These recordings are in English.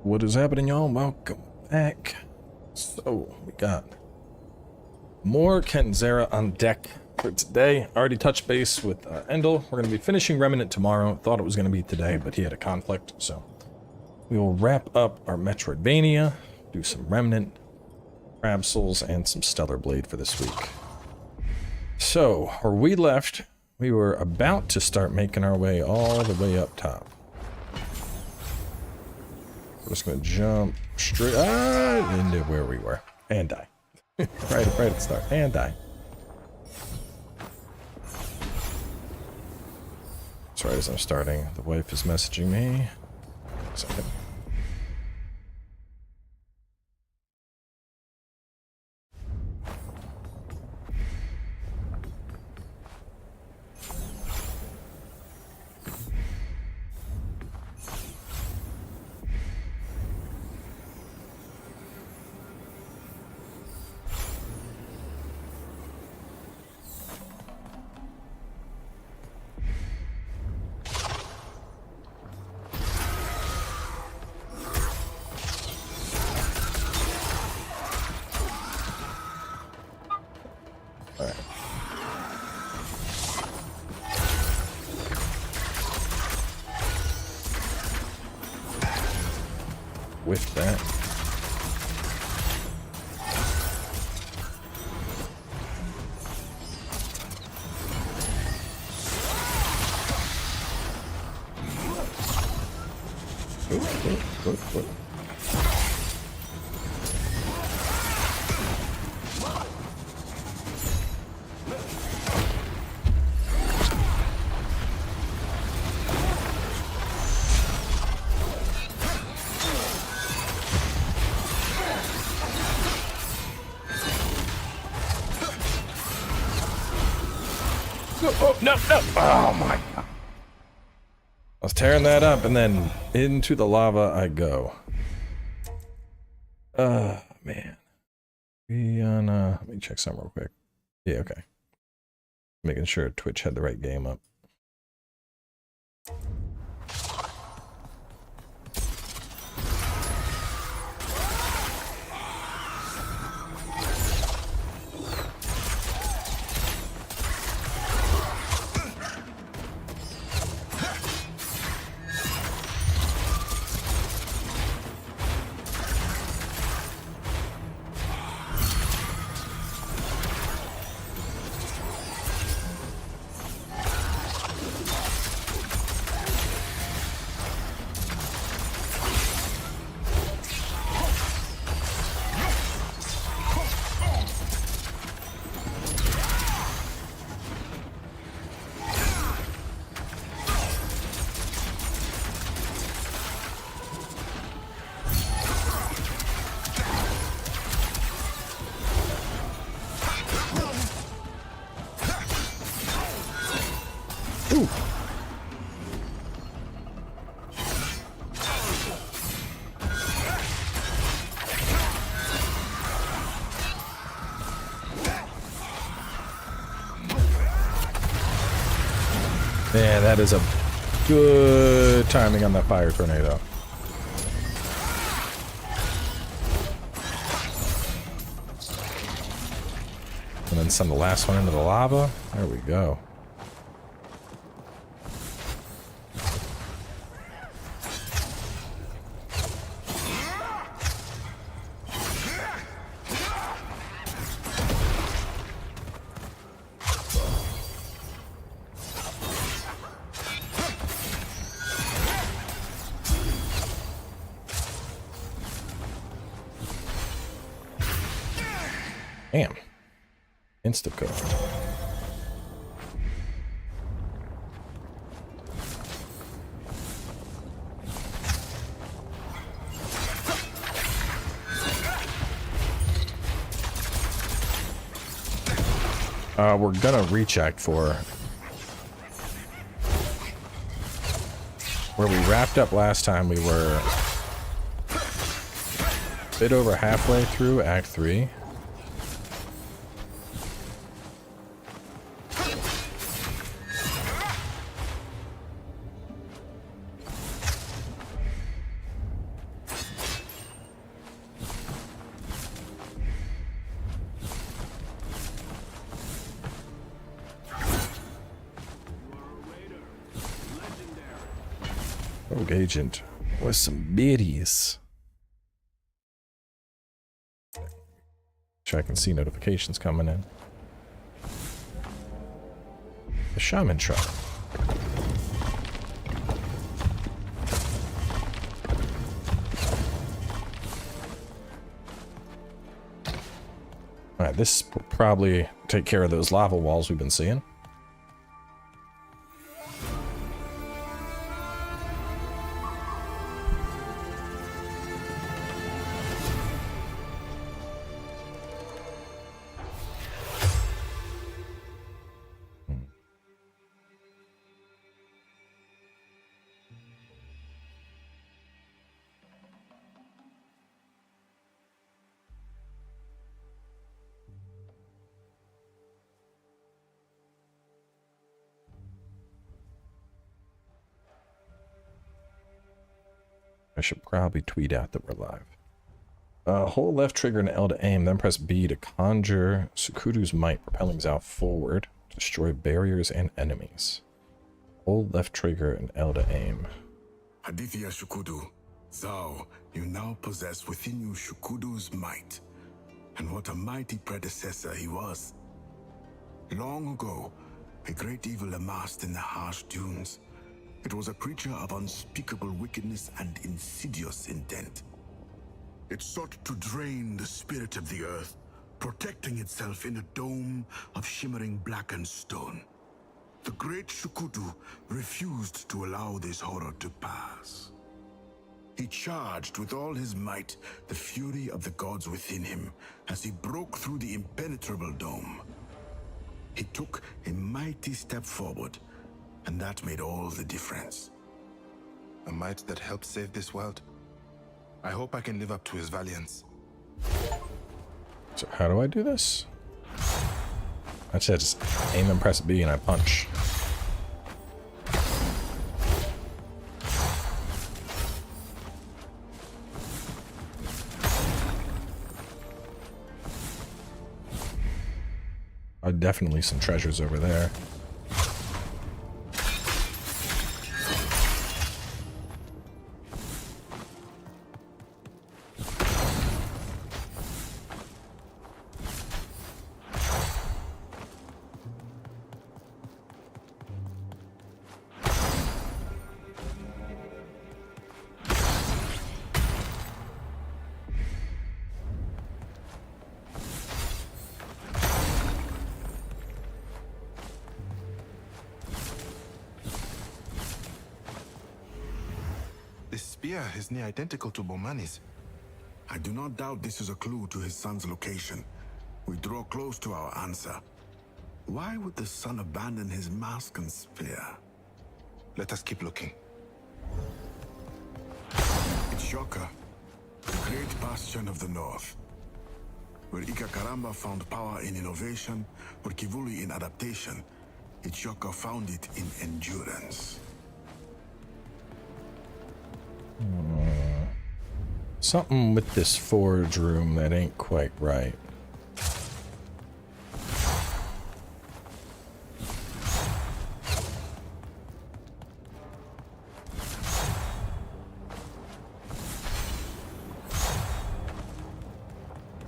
What is happening, y'all? Welcome back. So, we got more Kenzera on deck for today. Already touched base with Endel. We're going to be finishing Remnant tomorrow. Thought it was going to be today, but he had a conflict, so we will wrap up our Metroidvania, do some Remnant, Crab Souls, and some Stellar Blade for this week. So, where we left, we were about to start making our way all the way up top. We're just gonna jump straight into where we were and die. right at the start and die. That's right as I'm starting. The wife is messaging me. A second. With that. Ooh. Oh, no. Oh my god. I was tearing that up and then into the lava I go. Man. Let me check something real quick. Yeah, okay. Making sure Twitch had the right game up. Ooh. Man, that is a good timing on that fire tornado. And then send the last one into the lava. There we go. Damn. Insta-code. We're gonna recheck for where we wrapped up last time. We were a bit over halfway through Act 3. Rogue agent with some biddies. Sure, I can see notifications coming in. The shaman truck. Alright, this will probably take care of those lava walls we've been seeing. I should probably tweet out that we're live. Hold left trigger and L to aim, then press B to conjure Tshukudu's might, propelling Zhao forward, destroy barriers and enemies. Hold left trigger and L to aim. Aditya Tshukudu, Zhao, you now possess within you Tshukudu's might. And what a mighty predecessor he was. Long ago, a great evil amassed in the harsh dunes. It was a creature of unspeakable wickedness and insidious intent. It sought to drain the spirit of the earth, protecting itself in a dome of shimmering blackened stone. The great Tshukudu refused to allow this horror to pass. He charged with all his might the fury of the gods within him as he broke through the impenetrable dome. He took a mighty step forward, and that made all the difference. A might that helped save this world. I hope I can live up to his valiance. So how do I do this? I said just aim and press B and I punch. Definitely some treasures over there. This spear is near identical to Bomani's. I do not doubt this is a clue to his son's location. We draw close to our answer. Why would the son abandon his mask and spear? Let us keep looking. Itshoka, the great bastion of the north. Where Ika Karamba found power in innovation, or Kivuli in adaptation, Itshoka found it in endurance. Something with this forge room that ain't quite right.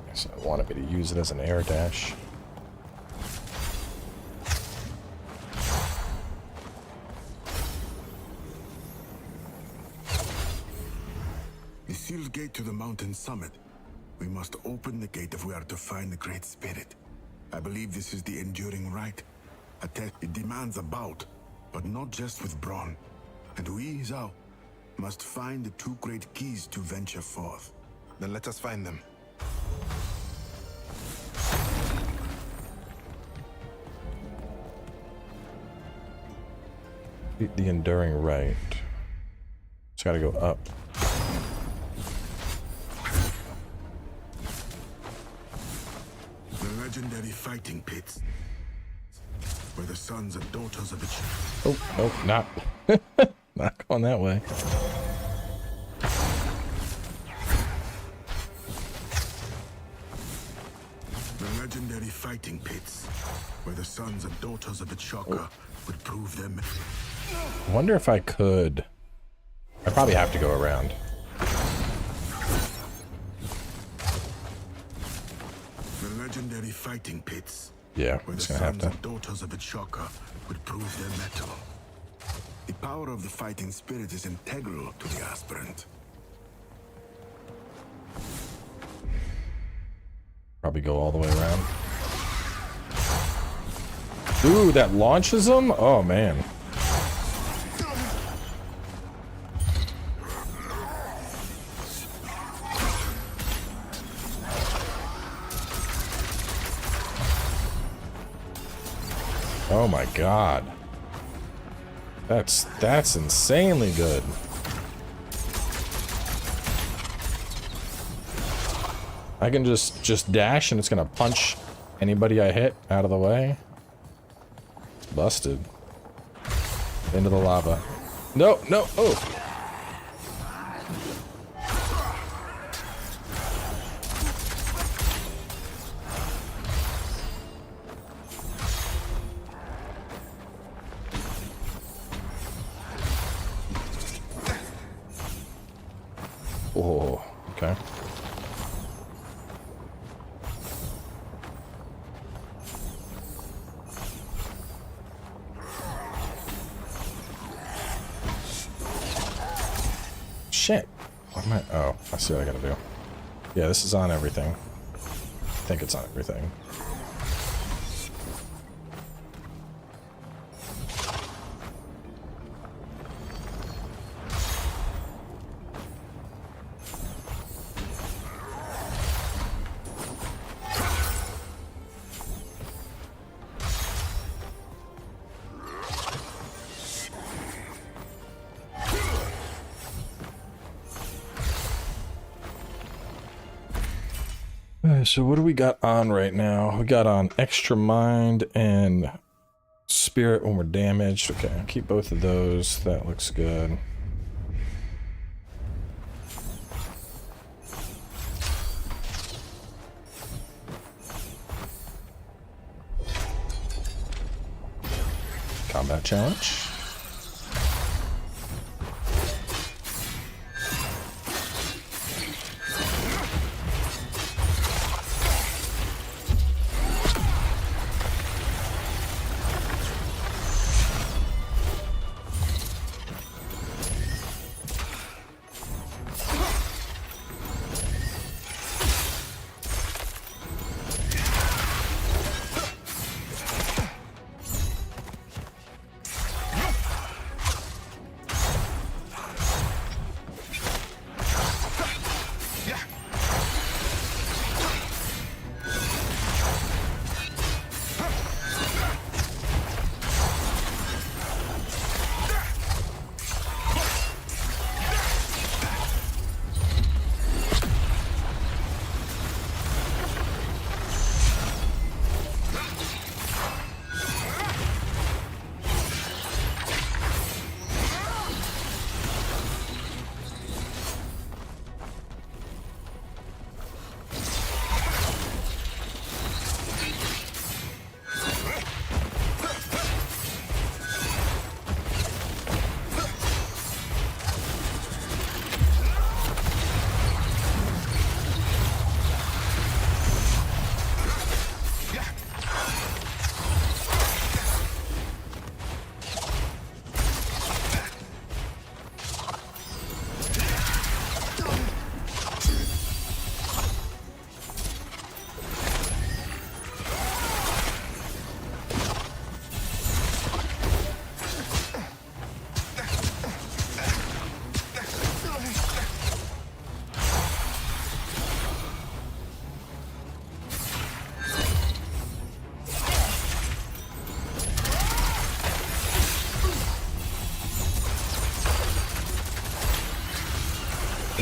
Guess I wanted me to use it as an air dash. Sealed gate to the mountain summit. We must open the gate if we are to find the Great Spirit. I believe this is the enduring rite. A test it demands a bout, but not just with brawn. And we, Zhao, must find the two great keys to venture forth. Then let us find them. Beat the enduring rite. Just gotta go up. Legendary fighting pits, where the sons and daughters of the Oh, not not going that way. The legendary fighting pits, where the sons and daughters of the Tshukudu would prove them. I wonder if I could I probably have to go around. The legendary fighting pits. Yeah, Where just the gonna have sons to. and daughters of Ichaka would prove their mettle. The power of the fighting spirit is integral to the aspirant. Probably go all the way around. Ooh, that launches them? Oh, man. Oh my god. That's insanely good. I can just dash and it's gonna punch anybody I hit out of the way. Busted. Into the lava. No, no, oh. Oh, okay. Shit. What am I? Oh, I see what I gotta do. Yeah, this is on everything. I think it's on everything. So what do we got on right now? We got on extra mind and spirit when we're damaged. Okay, I'll keep both of those. That looks good. Combat challenge.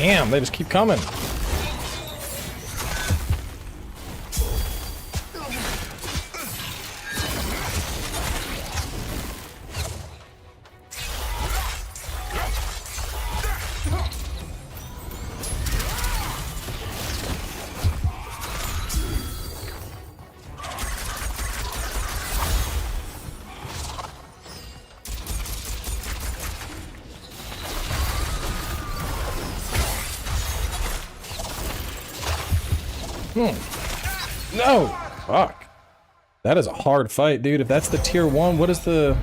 Damn, they just keep coming. No! Fuck. That is a hard fight, dude. If that's the tier 1, what is the...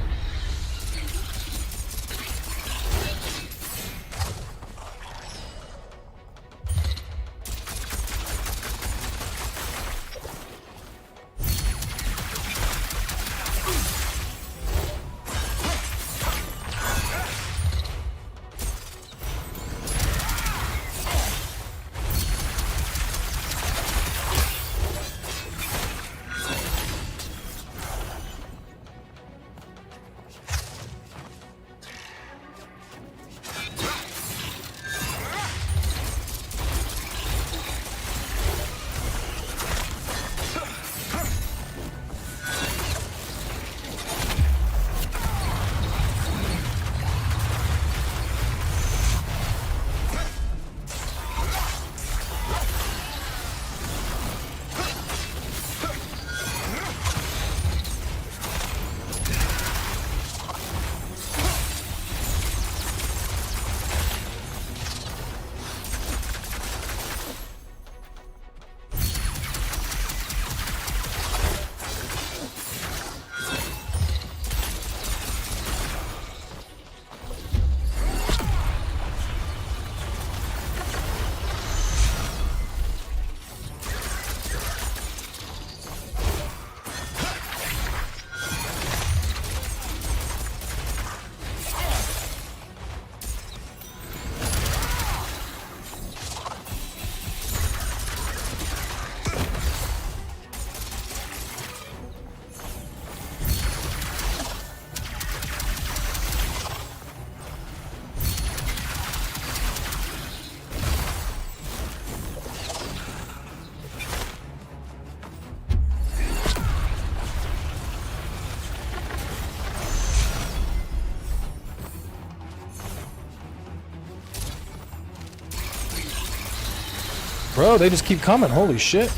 Bro, they just keep coming. Holy shit.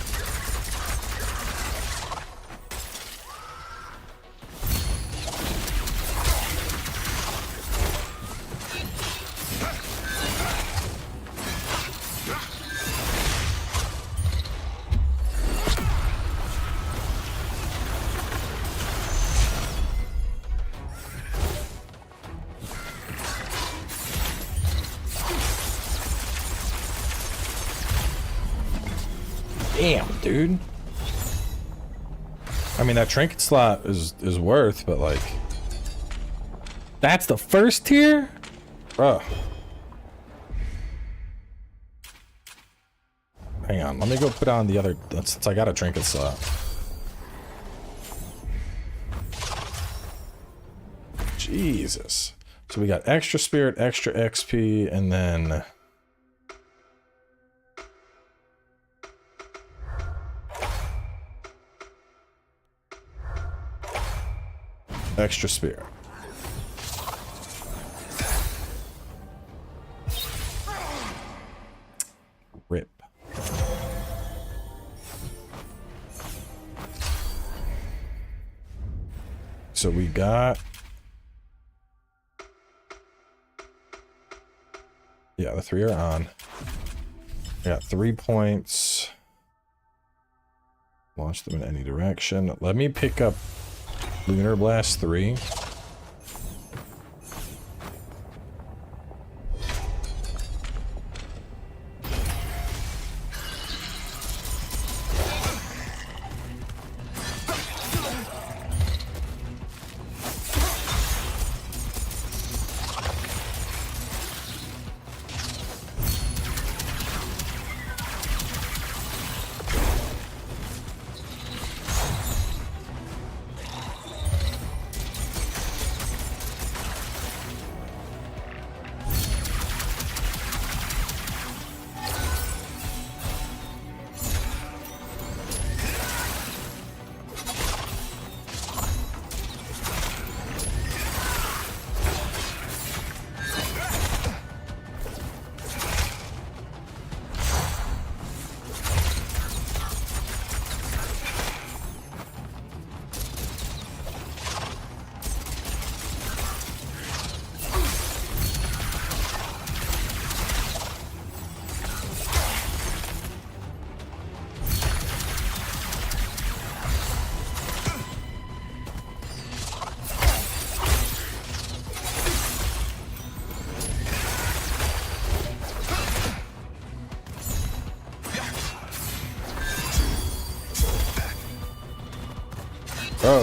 Damn, dude. I mean, that trinket slot is worth, but like, that's the first tier? Bruh. Hang on, let me go put on the other, since I got a trinket slot. Jesus. So we got extra spirit, extra XP, and then... extra spirit. Rip. So we got... yeah, the 3 are on. We got 3 points. Launch them in any direction. Let me pick up Lunar Blast 3.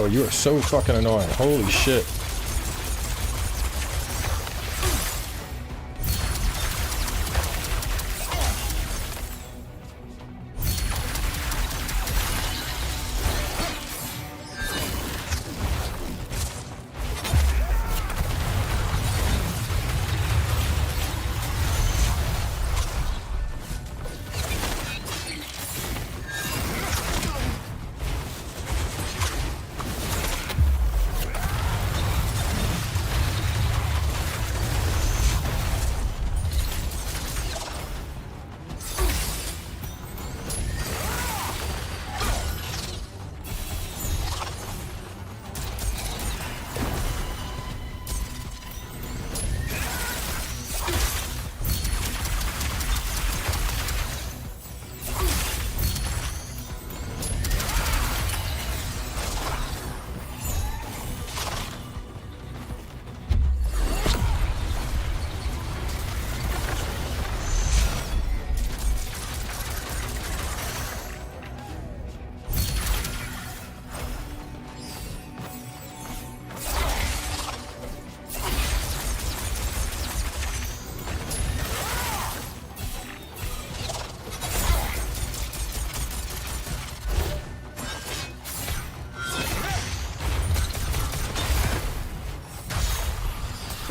Bro, you are so fucking annoying. Holy shit.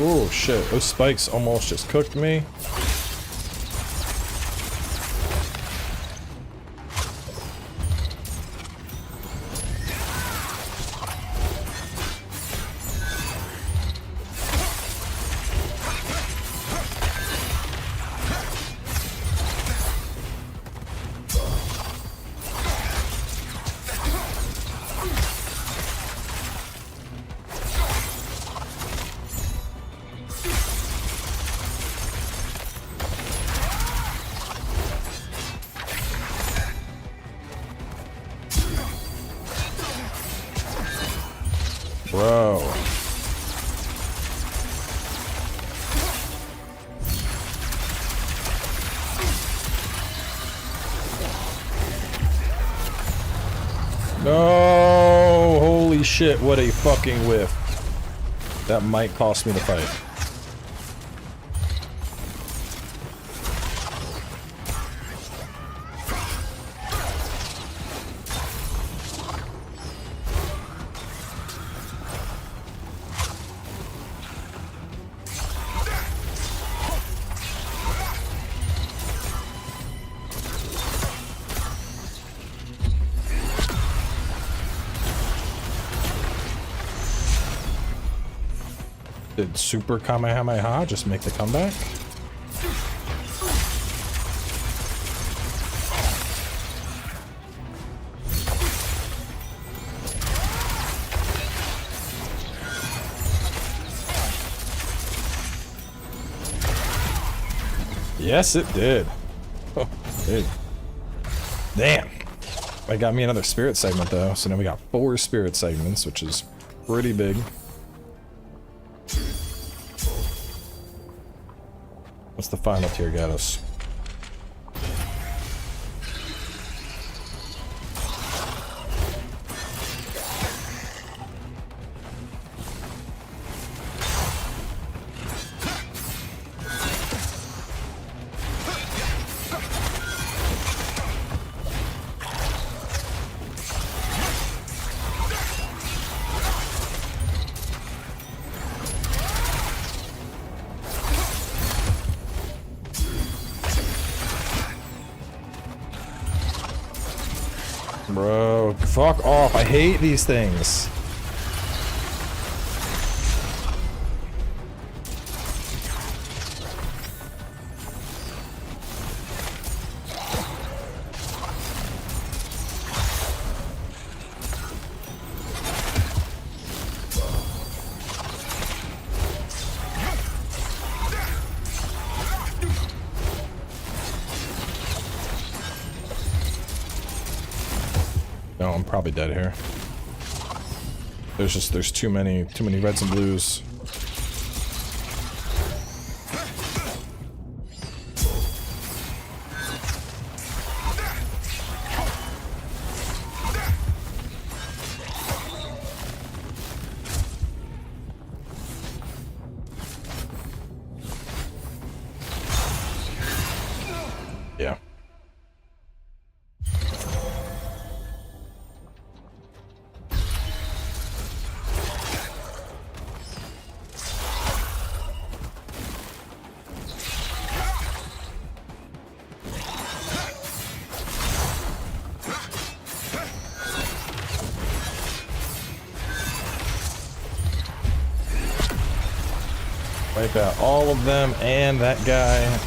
Oh shit, those spikes almost just cooked me. Bro. No! Holy shit, what a fucking whiff. That might cost me the fight. Did Super Kamehameha just make the comeback? Yes, it did. Oh, dude. Damn. I got me another spirit segment though, so now we got 4 spirit segments, which is pretty big. What's the final tier, Gatos? Bro, fuck off. I hate these things. No, I'm probably dead here. There's too many reds and blues. Yeah. Wipe out all of them and that guy.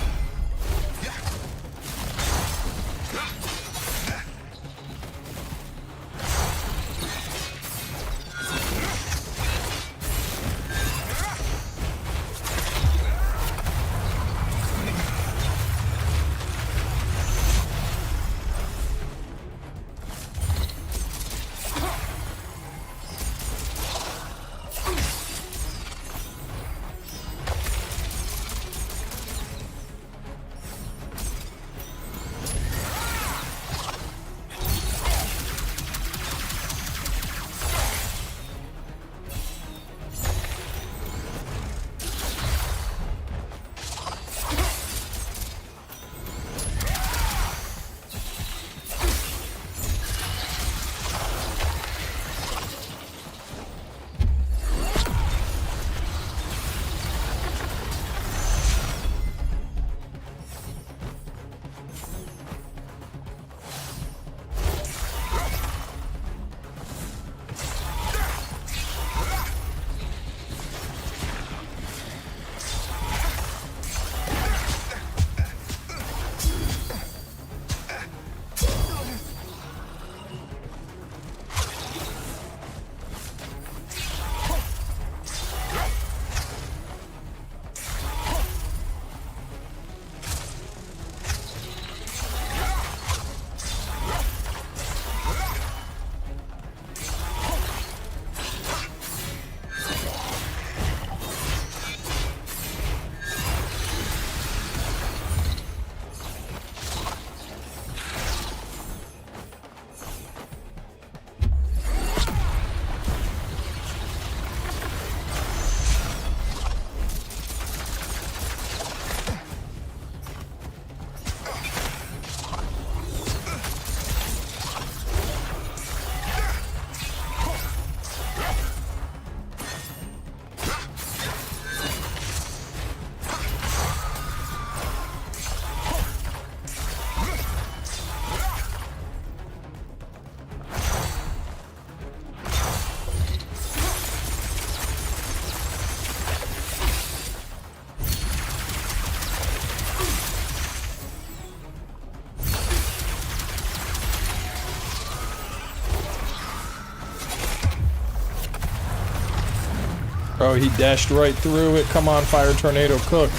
Oh, he dashed right through it. Come on, fire tornado, cook.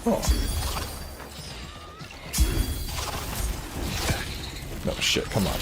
Oh. No shit, come on.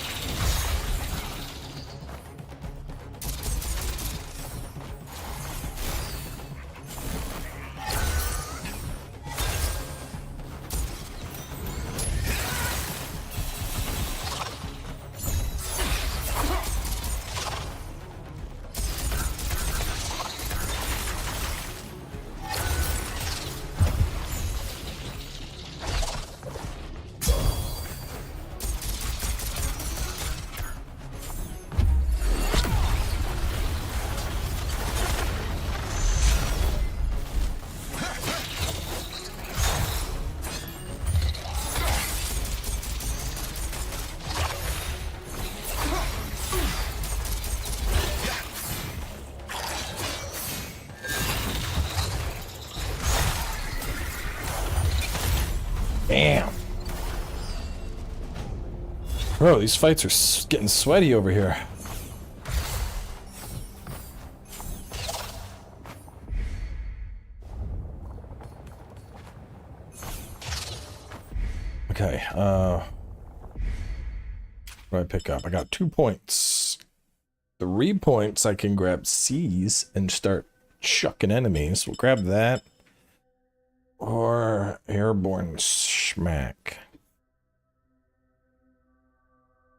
Damn. Bro, these fights are getting sweaty over here. Okay, what do I pick up? I got 2 points. 3 points I can grab C's and start chucking enemies. We'll grab that. Or airborne smack.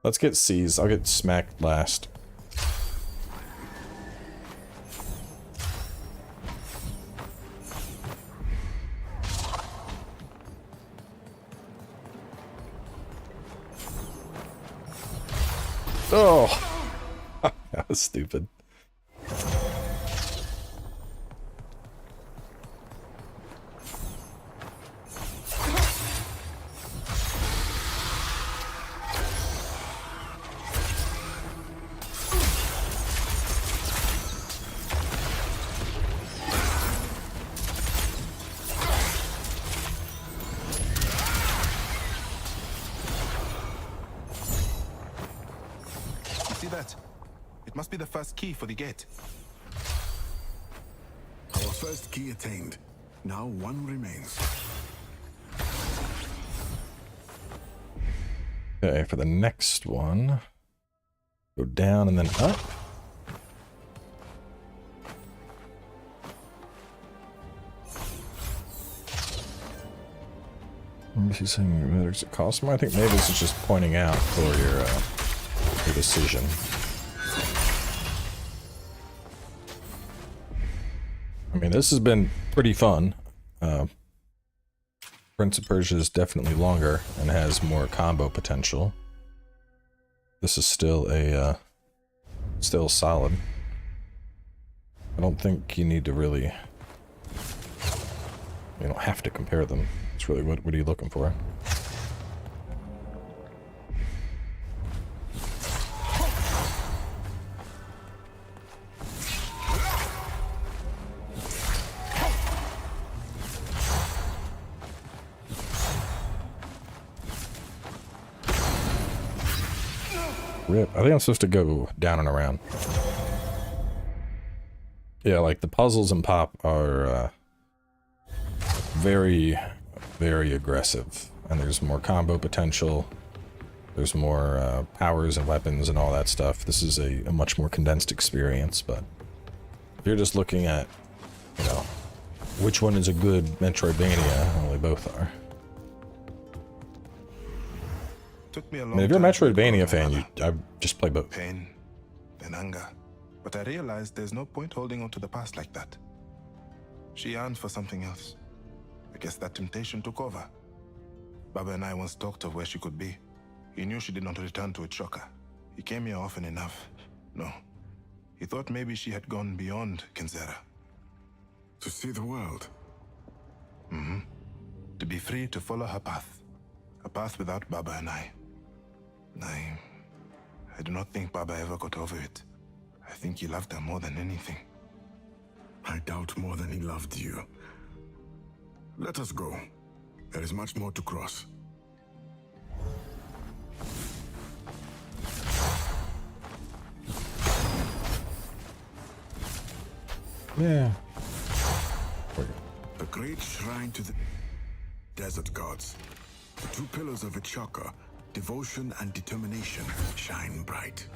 Let's get C's. I'll get smacked last. Oh! That was stupid. See that? It must be the first key for the gate. Our first key attained. Now one remains. Okay, for the next one, go down and then up. Let me see something. There's a cost more. I think maybe this is just pointing out for your decision. I mean, this has been pretty fun. Prince of Persia is definitely longer and has more combo potential. This is still a still solid. I don't think you need to really. You don't have to compare them. It's really what are you looking for? Rip. I think I'm supposed to go down and around. Yeah, like the puzzles in Pop are very, very aggressive. And there's more combo potential. There's more powers and weapons and all that stuff. This is a much more condensed experience, but if you're just looking at, you know, which one is a good Metroidvania, well, they both are. Took me a long I mean, if you're a time to Metroidvania recover fan, mother. I just play both. Pain, then anger. But I realized there's no point holding on to the past like that. She yearned for something else. I guess that temptation took over. Baba and I once talked of where she could be. He knew she did not return to Itshoka. He came here often enough. No. He thought maybe she had gone beyond Kenzera. To see the world. Mm-hmm. To be free to follow her path. A path without Baba and I do not think Baba ever got over it. I think he loved her more than anything. I doubt more than he loved you. Let us go. There is much more to cross. Yeah. The great shrine to the desert gods. The two pillars of Itshoka, devotion and determination, shine bright.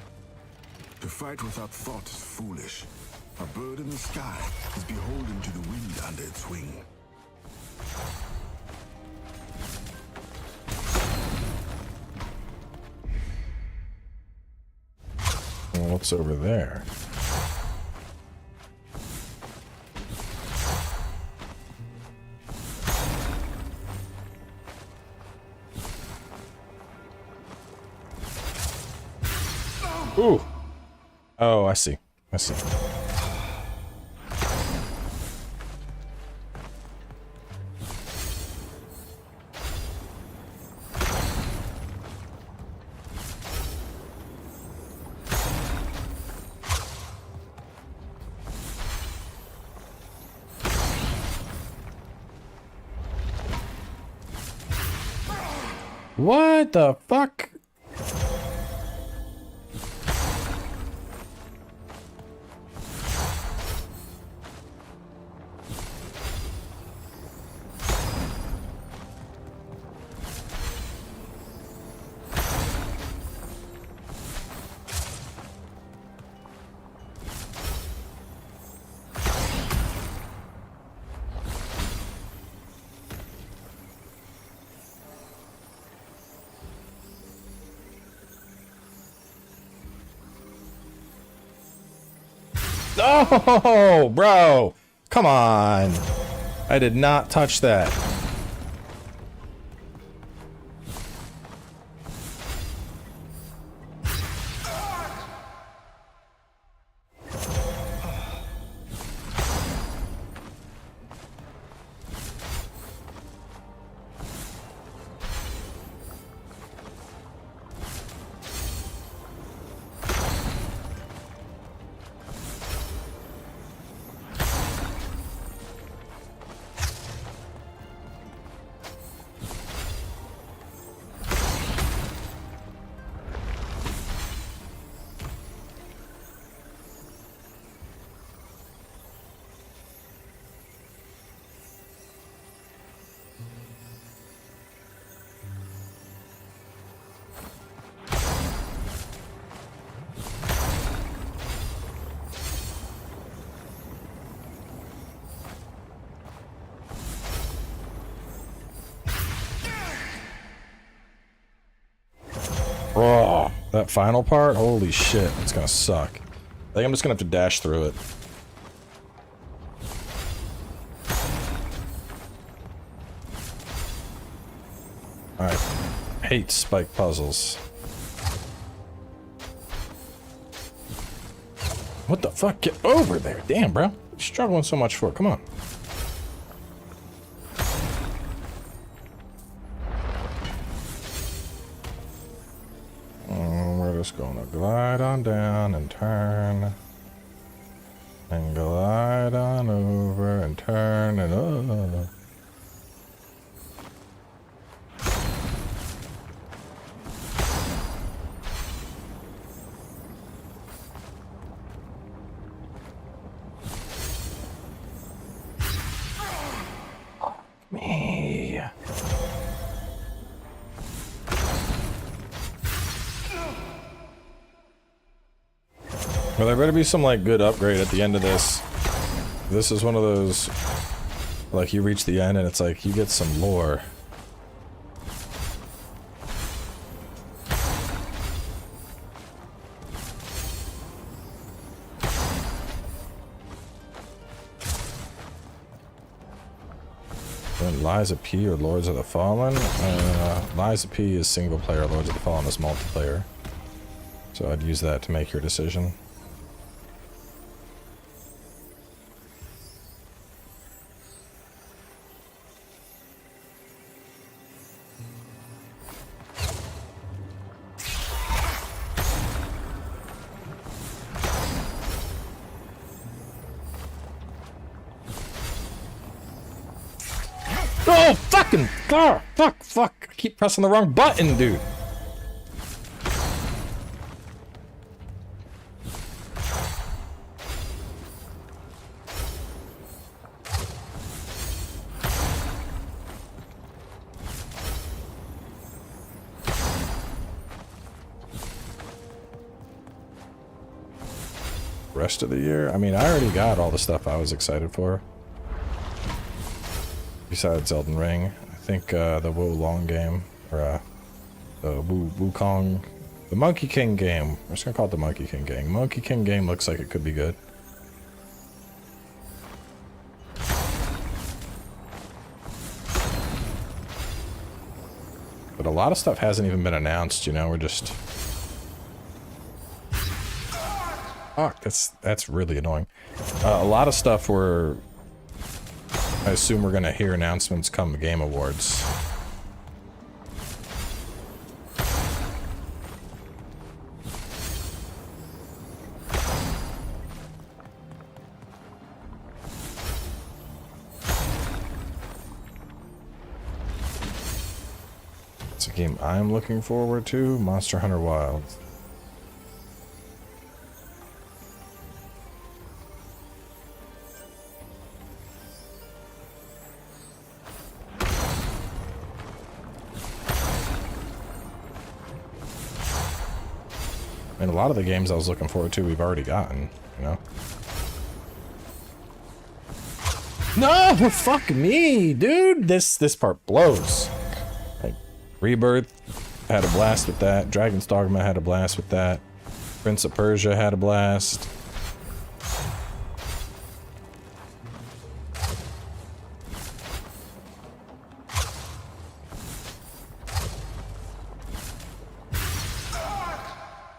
To fight without thought is foolish. A bird in the sky is beholden to the wind under its wing. Well, what's over there? Ooh. Oh, I see. I see. What the fuck? Oh, bro. Come on. I did not touch that. Oh, that final part? Holy shit, it's gonna suck. I think I'm just gonna have to dash through it. Alright. Hate spike puzzles. What the fuck? Get over there. Damn, bro. You're struggling so much for it. Come on. We're just gonna glide on down and turn. And glide on over and turn and me. Well, there better be some, like, good upgrade at the end of this. This is one of those, like, you reach the end and it's like, you get some lore. Lies of P or Lords of the Fallen? Lies of P is single player, Lords of the Fallen is multiplayer. So I'd use that to make your decision. Oh, fucking fuck. I keep pressing the wrong button, dude. Rest of the year? I mean, I already got all the stuff I was excited for. Besides Elden Ring, I think the Wo Long game, or the Wukong, the Monkey King game. We're just gonna call it the Monkey King game. Monkey King game looks like it could be good. But a lot of stuff hasn't even been announced, you know, we're just... Fuck, that's really annoying. A lot of stuff we're... I assume we're gonna hear announcements come the Game Awards. It's a game I'm looking forward to, Monster Hunter Wild. And a lot of the games I was looking forward to, we've already gotten, you know? No, fuck me, dude! This part blows. Like, Rebirth, had a blast with that. Dragon's Dogma had a blast with that. Prince of Persia had a blast.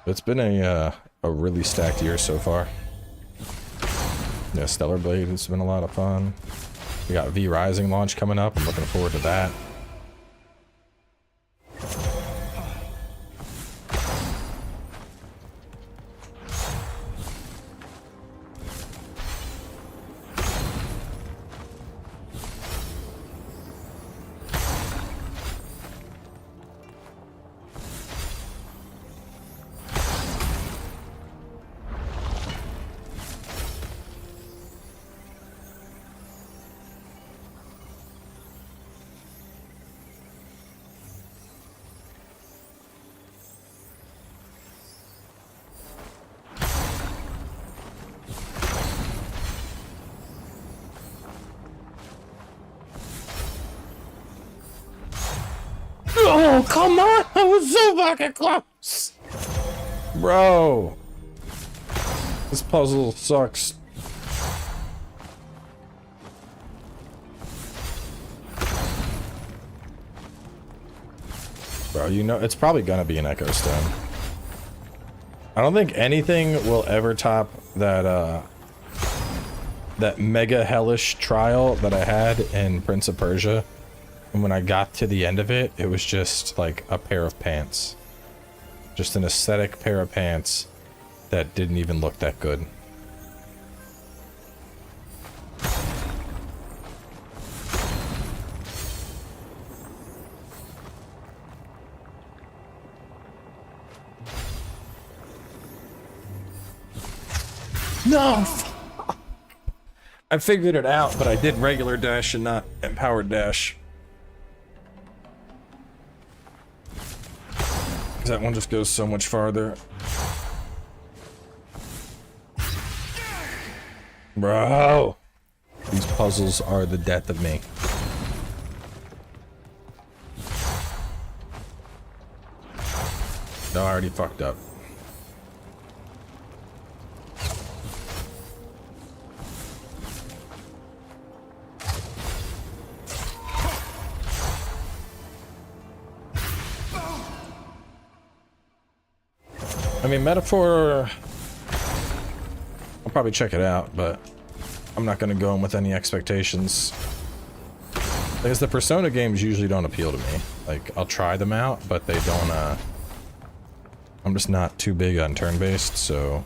It's been a really stacked year so far. Yeah, Stellar Blade has been a lot of fun. We got V Rising launch coming up. I'm looking forward to that. Oh, come on! I was so fucking close! Bro! This puzzle sucks. Bro, you know, it's probably gonna be an Echo Stone. I don't think anything will ever top that, that mega hellish trial that I had in Prince of Persia. And when I got to the end of it, it was just like a pair of pants. Just an aesthetic pair of pants that didn't even look that good. No! I figured it out, but I did regular dash and not empowered dash. That one just goes so much farther. Bro! These puzzles are the death of me. No, I already fucked up. I mean, Metaphor, I'll probably check it out, but I'm not going to go in with any expectations. Because the Persona games usually don't appeal to me. Like, I'll try them out, but they don't, I'm just not too big on turn-based, so...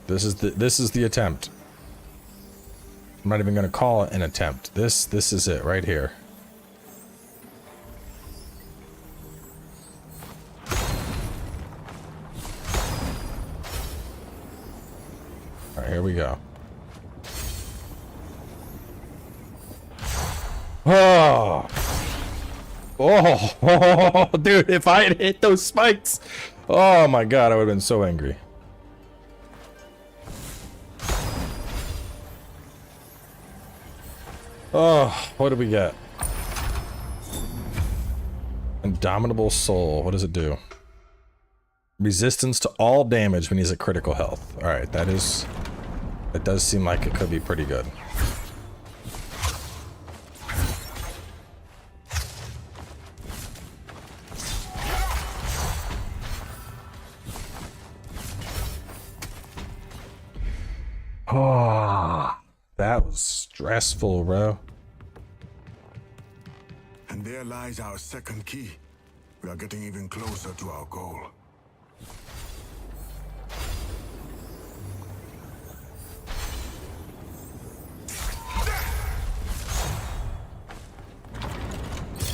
This is the attempt. I'm not even going to call it an attempt. This is it right here. Here we go. Oh. Oh, dude, if I had hit those spikes. Oh my god, I would have been so angry. Oh, what do we get? Indomitable Soul. What does it do? Resistance to all damage when he's at critical health. Alright, that does seem like it could be pretty good. Oh, that was stressful, bro. And there lies our second key. We are getting even closer to our goal.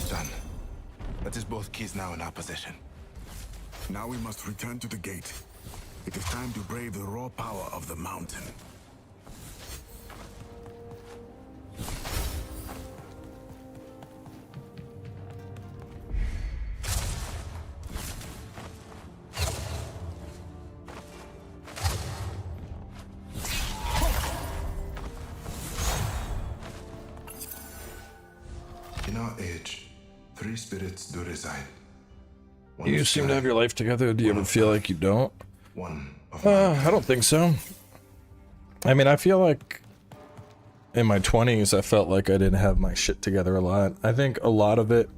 Done. That is both keys now in our possession. Now we must return to the gate. It is time to brave the raw power of the mountain. In our age, 3 spirits do reside. One You of seem to sky, have your life together. Do you one ever of feel earth, like you don't? one of man. I don't think so. I mean, I feel like in my 20s, I felt like I didn't have my shit together a lot. I think a lot of it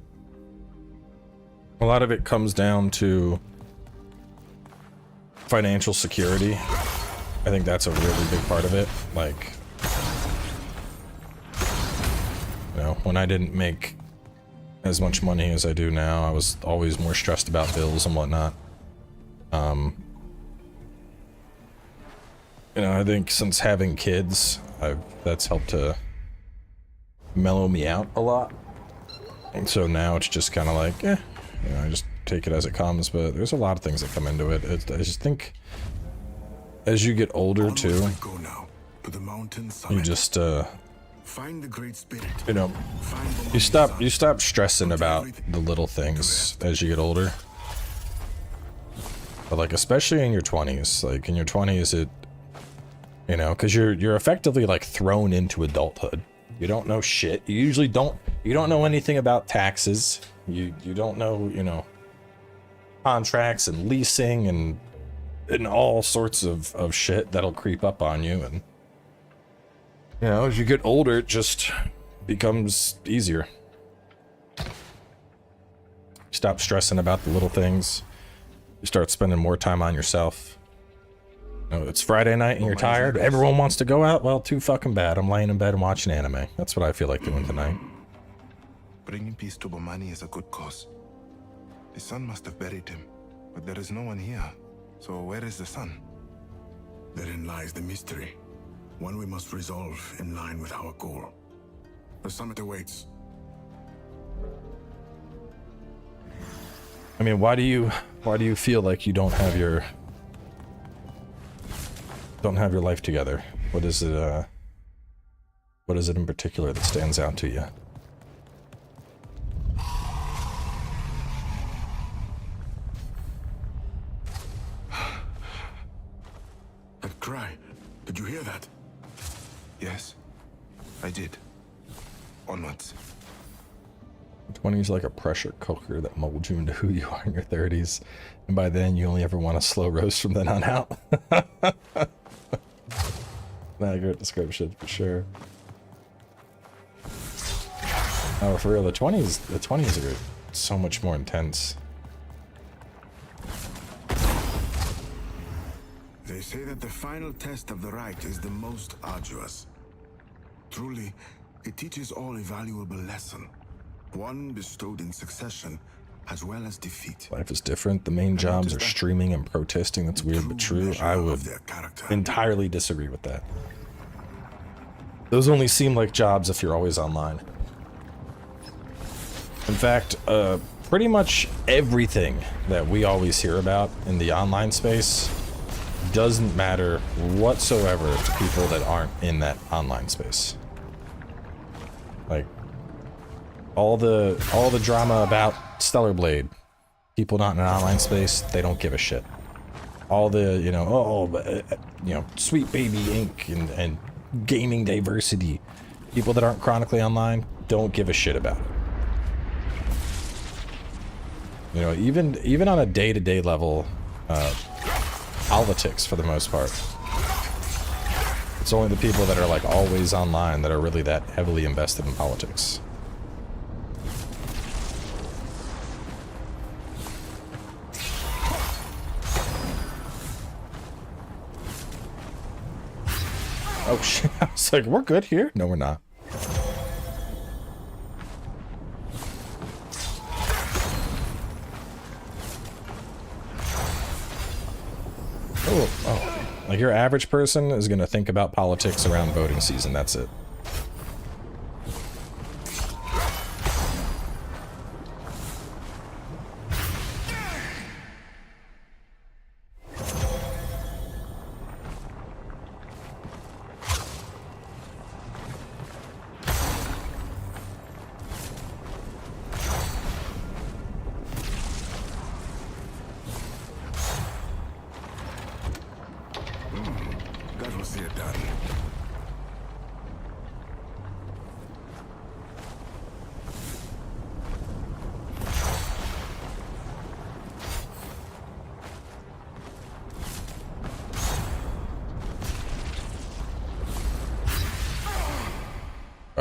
comes down to financial security. I think that's a really big part of it. Like, you know, when I didn't make as much money as I do now, I was always more stressed about bills and whatnot. You know, I think since having kids, that's helped to mellow me out a lot. And so now it's just kind of like, you know, I just take it as it comes, but there's a lot of things that come into it. I just think as you get older too, you just, find the great spirit. You know, you stop stressing about the little things as you get older. But like, especially in your 20s, like in your 20s, it, you know, because you're effectively like thrown into adulthood. You don't know shit. You usually don't know anything about taxes. You don't know, you know, contracts and leasing and all sorts of shit that'll creep up on you. And you know, as you get older, it just becomes easier. Stop stressing about the little things. You start spending more time on yourself. You know, it's Friday night and you're tired. Everyone wants to go out. Well, too fucking bad. I'm laying in bed and watching anime. That's what I feel like doing tonight. Bringing peace to Bomani is a good cause. The sun must have buried him, but there is no one here. So where is the sun? Therein lies the mystery. One we must resolve in line with our goal. The summit awaits. I mean, why do you feel like you don't have your life together? What is it in particular that stands out to you? That cry, did you hear that? Yes, I did. Onwards. 20s like a pressure cooker that molds you into who you are in your 30s, and by then you only ever want a slow roast from then on out. Not a great description for sure. Oh, for real, the 20s are so much more intense. They say that the final test of the rite is the most arduous. Truly, it teaches all a valuable lesson. One bestowed in succession, as well as defeat. Life is different. The main jobs are streaming and protesting. That's weird but true. I would entirely disagree with that. Those only seem like jobs if you're always online. In fact, pretty much everything that we always hear about in the online space doesn't matter whatsoever to people that aren't in that online space. Like, all the drama about Stellar Blade, people not in an online space, they don't give a shit. All the, you know, Sweet Baby Inc. and gaming diversity, people that aren't chronically online don't give a shit about it. You know, even on a day-to-day level, politics for the most part. It's only the people that are like always online that are really that heavily invested in politics. Oh shit, I was like, we're good here? No, we're not. Oh. Like, your average person is gonna think about politics around voting season, that's it.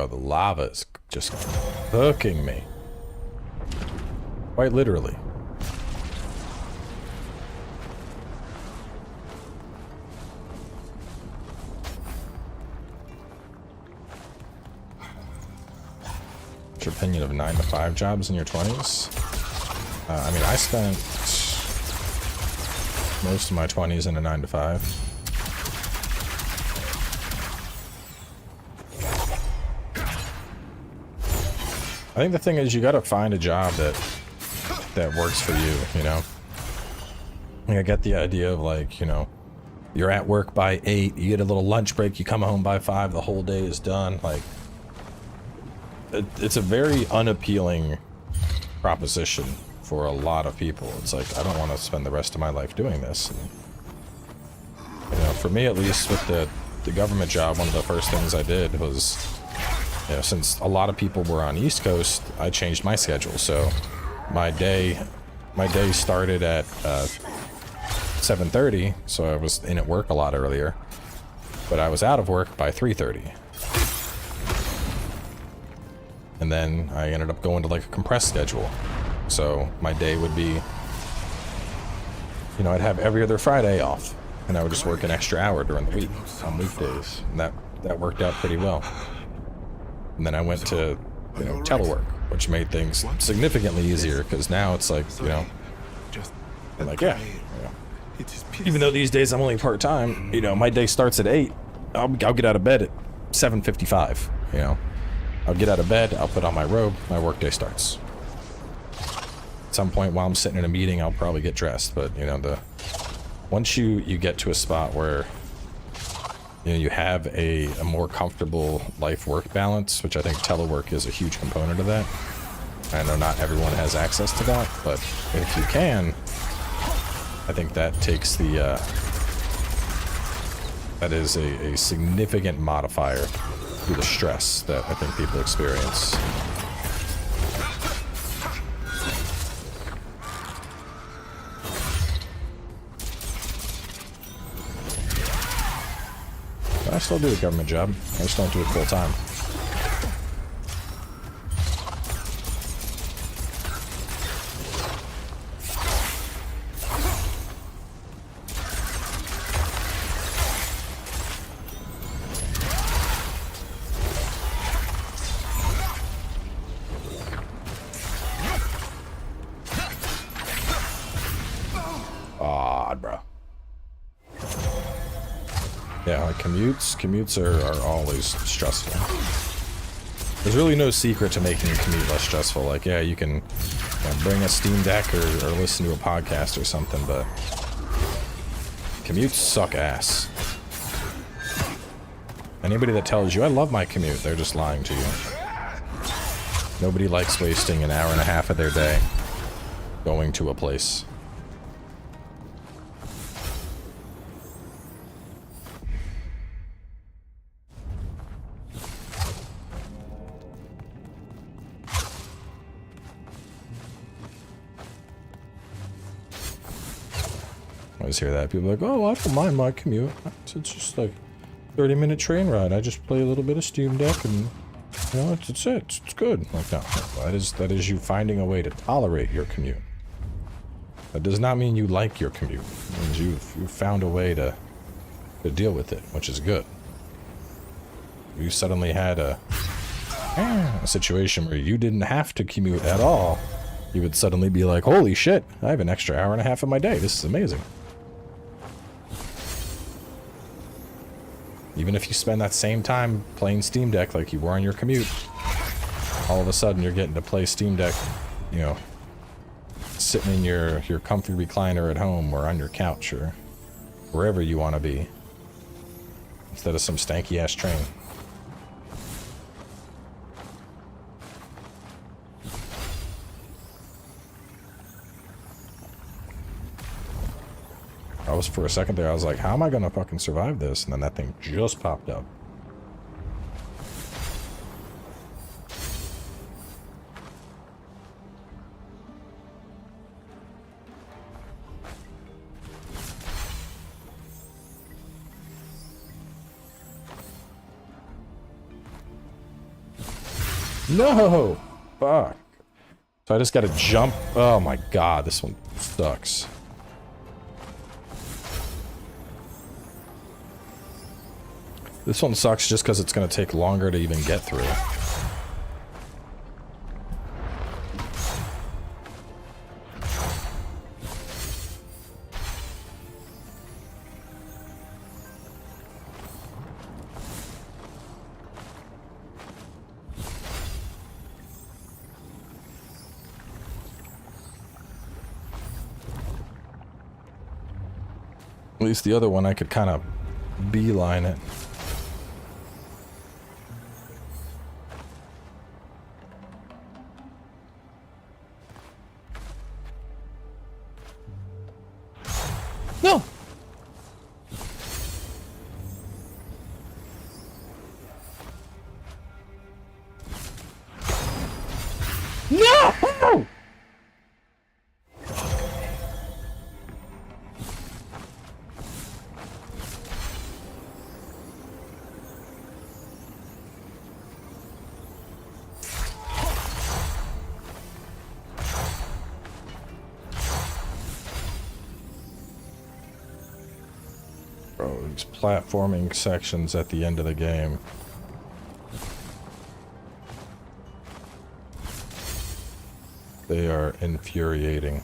Bro, the lava is just cooking me. Quite literally. What's your opinion of 9 to 5 jobs in your 20s? I mean, I spent most of my 20s in a 9 to 5. I think the thing is you gotta find a job that works for you, you know? Like, I get the idea of, like, you know, you're at work by 8, you get a little lunch break, you come home by 5, the whole day is done. Like, it's a very unappealing proposition for a lot of people. It's like, I don't want to spend the rest of my life doing this. And, you know, for me at least, with the government job, one of the first things I did was, you know, since a lot of people were on East Coast, I changed my schedule. So my day started at 7:30, so I was in at work a lot earlier, but I was out of work by 3:30. And then I ended up going to like a compressed schedule. So my day would be, you know, I'd have every other Friday off, and I would just work an extra hour during the week on weekdays, and that worked out pretty well. And then I went to, you know, telework, which made things significantly easier, because now it's like, you know, I'm like, yeah, you know, even though these days I'm only part-time, you know, my day starts at 8, I'll get out of bed at 7:55, you know. I'll get out of bed, I'll put on my robe, my workday starts. At some point while I'm sitting in a meeting, I'll probably get dressed, but, you know, once you get to a spot where, you know, you have a more comfortable life-work balance, which I think telework is a huge component of that. I know not everyone has access to that, but if you can, I think that takes that is a significant modifier to the stress that I think people experience. I still do a government job. I just don't do it full time. Yeah, like commutes are always stressful. There's really no secret to making a commute less stressful. Like, yeah, you can bring a Steam Deck or listen to a podcast or something, but commutes suck ass. Anybody that tells you, I love my commute, they're just lying to you. Nobody likes wasting an hour and a half of their day going to a place. I always hear that. People are like, oh, I don't mind my commute. It's just like 30-minute train ride. I just play a little bit of Steam Deck and, you know, it's it. It's good. Like, no, that is you finding a way to tolerate your commute. That does not mean you like your commute. It means you've found a way to deal with it, which is good. If you suddenly had a situation where you didn't have to commute at all, you would suddenly be like, holy shit, I have an extra hour and a half of my day. This is amazing. Even if you spend that same time playing Steam Deck like you were on your commute, all of a sudden you're getting to play Steam Deck, you know, sitting in your comfy recliner at home or on your couch or wherever you want to be, instead of some stanky ass train. I was, for a second there, I was like, how am I gonna fucking survive this? And then that thing just popped up. No! Fuck. So I just gotta jump. Oh my god, this one sucks. This one sucks just because it's gonna take longer to even get through. At least the other one I could kind of beeline it. No! No! Bro, these platforming sections at the end of the game. They are infuriating.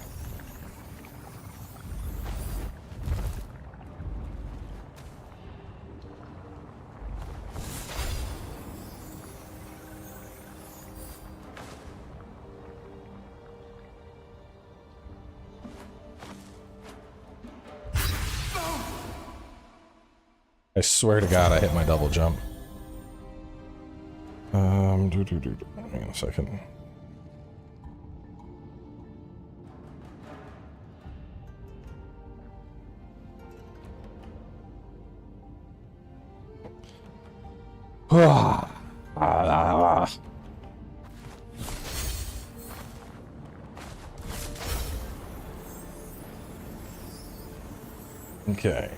I swear to God, I hit my double jump. Hang on a second. Okay.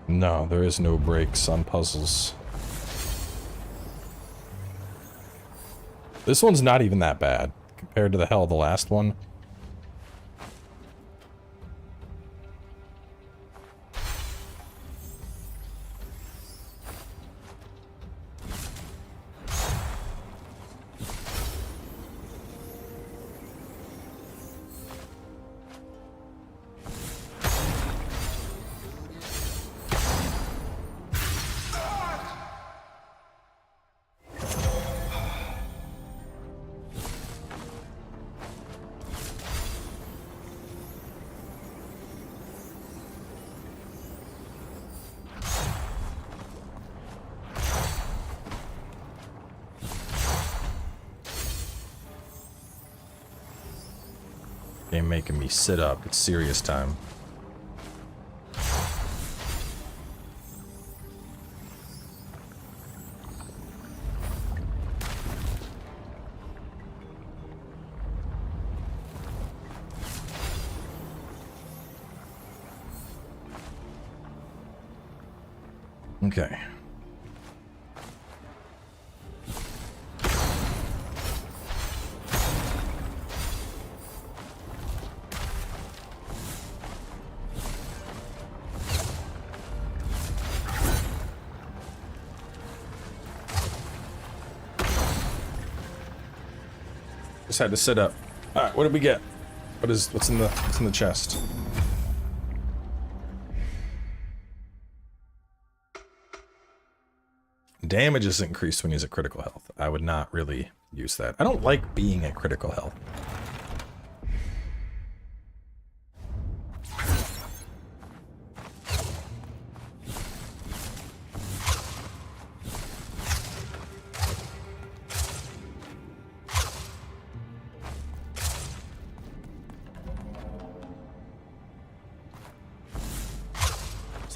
No, there is no breaks on puzzles. This one's not even that bad compared to the hell of the last one. Game making me sit up. It's serious time. Okay. Just had to sit up. All right, what did we get? What's in the chest? Damage is increased when he's at critical health. I would not really use that. I don't like being at critical health.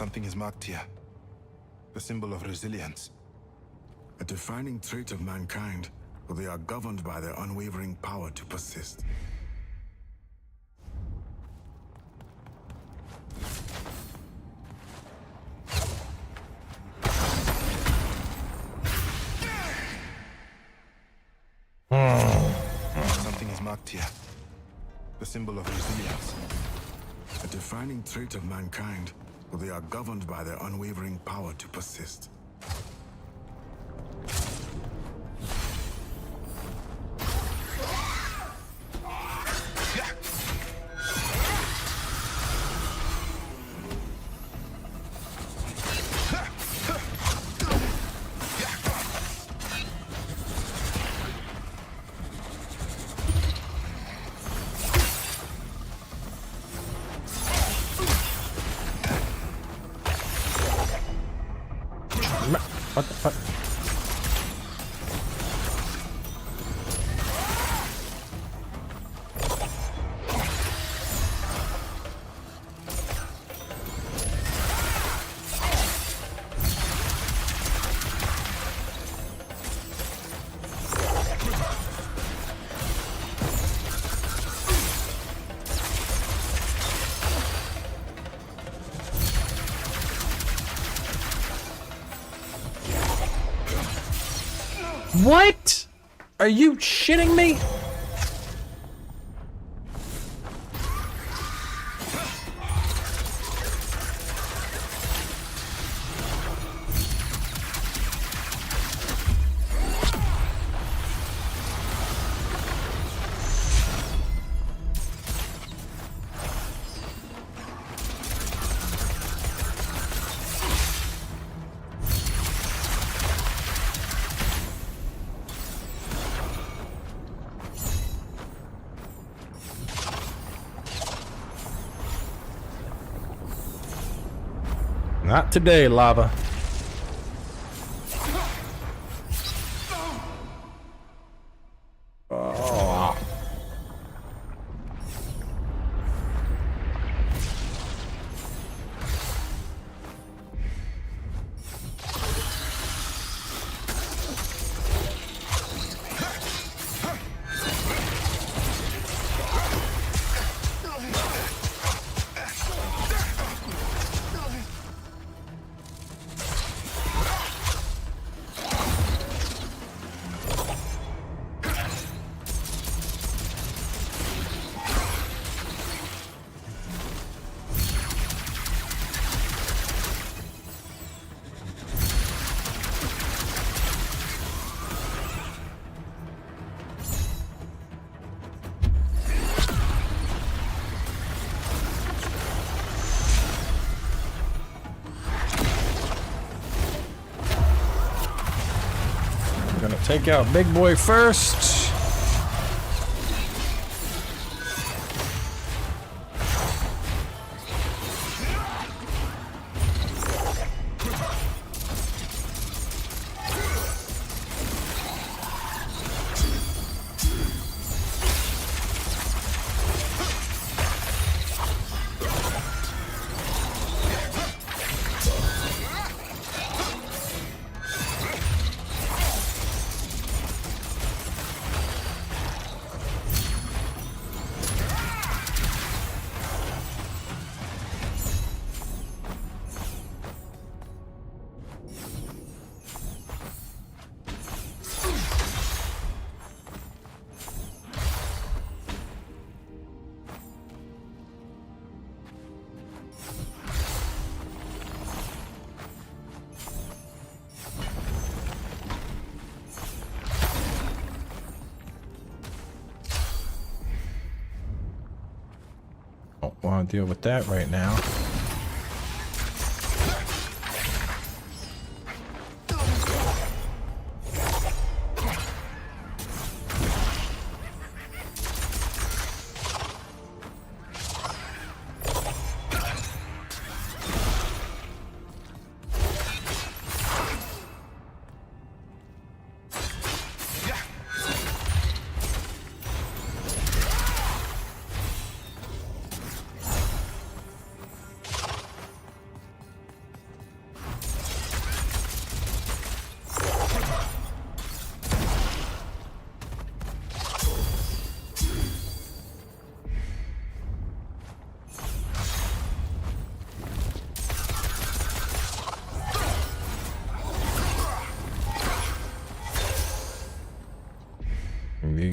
something is marked here. The symbol of resilience. A defining trait of mankind, for they are governed by their unwavering power to persist. Something is marked here. The symbol of resilience. A defining trait of mankind, for they are governed by their unwavering power to persist. What the fuck? What? Are you shitting me? Not today, lava. Oh. Gonna take out big boy first. Don't want to deal with that right now.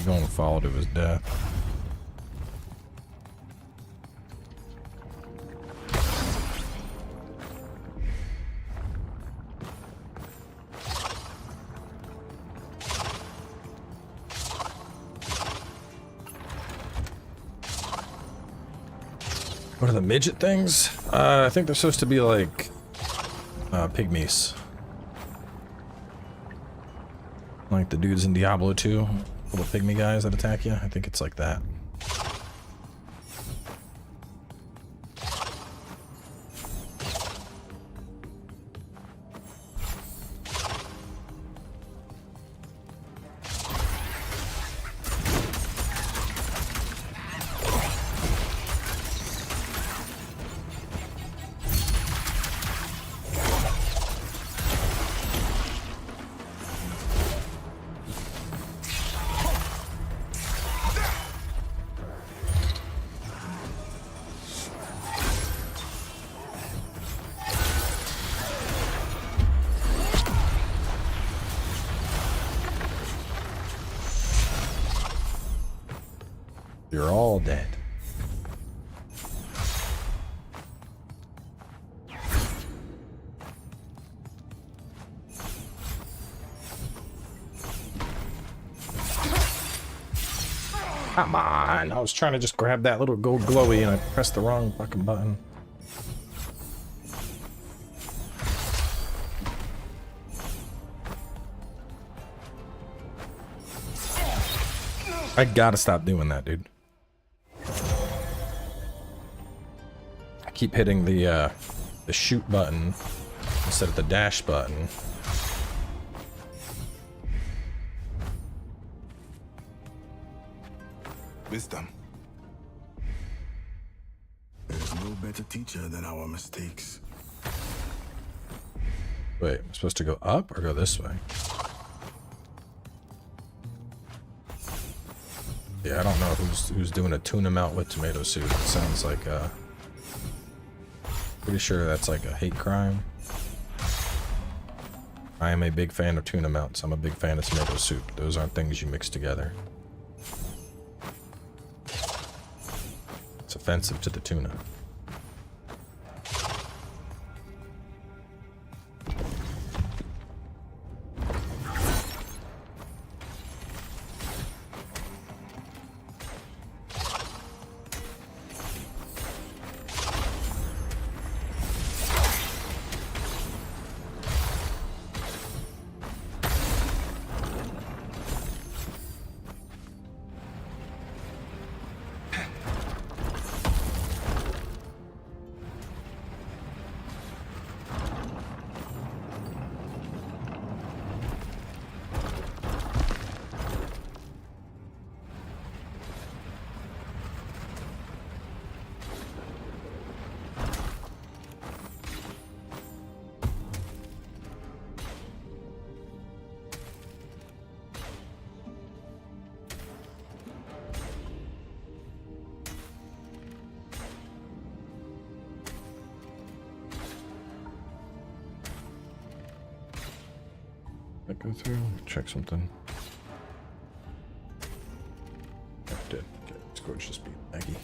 going to fall to his death. What are the midget things? I think they're supposed to be like pygmies. Like the dudes in Diablo 2, little pygmy guys that attack you. I think it's like that. You're all dead. Come on, I was trying to just grab that little gold glowy and I pressed the wrong fucking button. I gotta stop doing that, dude. I keep hitting the shoot button instead of the dash button. Wisdom. There's no better teacher than our mistakes. Wait, I'm supposed to go up or go this way? Yeah, I don't know who's doing a tuna melt with tomato soup. It sounds like pretty sure that's like a hate crime. I am a big fan of tuna melts. I'm a big fan of tomato soup. Those aren't things you mix together. It's offensive to the tuna. Go through, check something. I did. Okay, let's go just beat Maggie.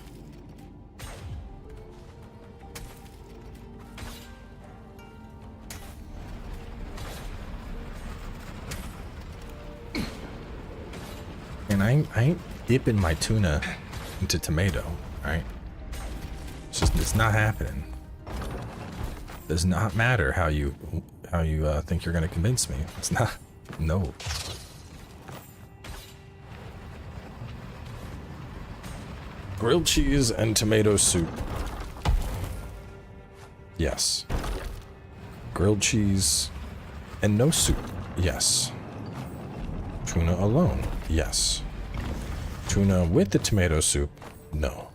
And I ain't dipping my tuna into tomato, right? It's not happening. Does not matter how you think you're gonna convince me. It's not. No. Grilled cheese and tomato soup. Yes. Grilled cheese and no soup. Yes. Tuna alone. Yes. Tuna with the tomato soup. No.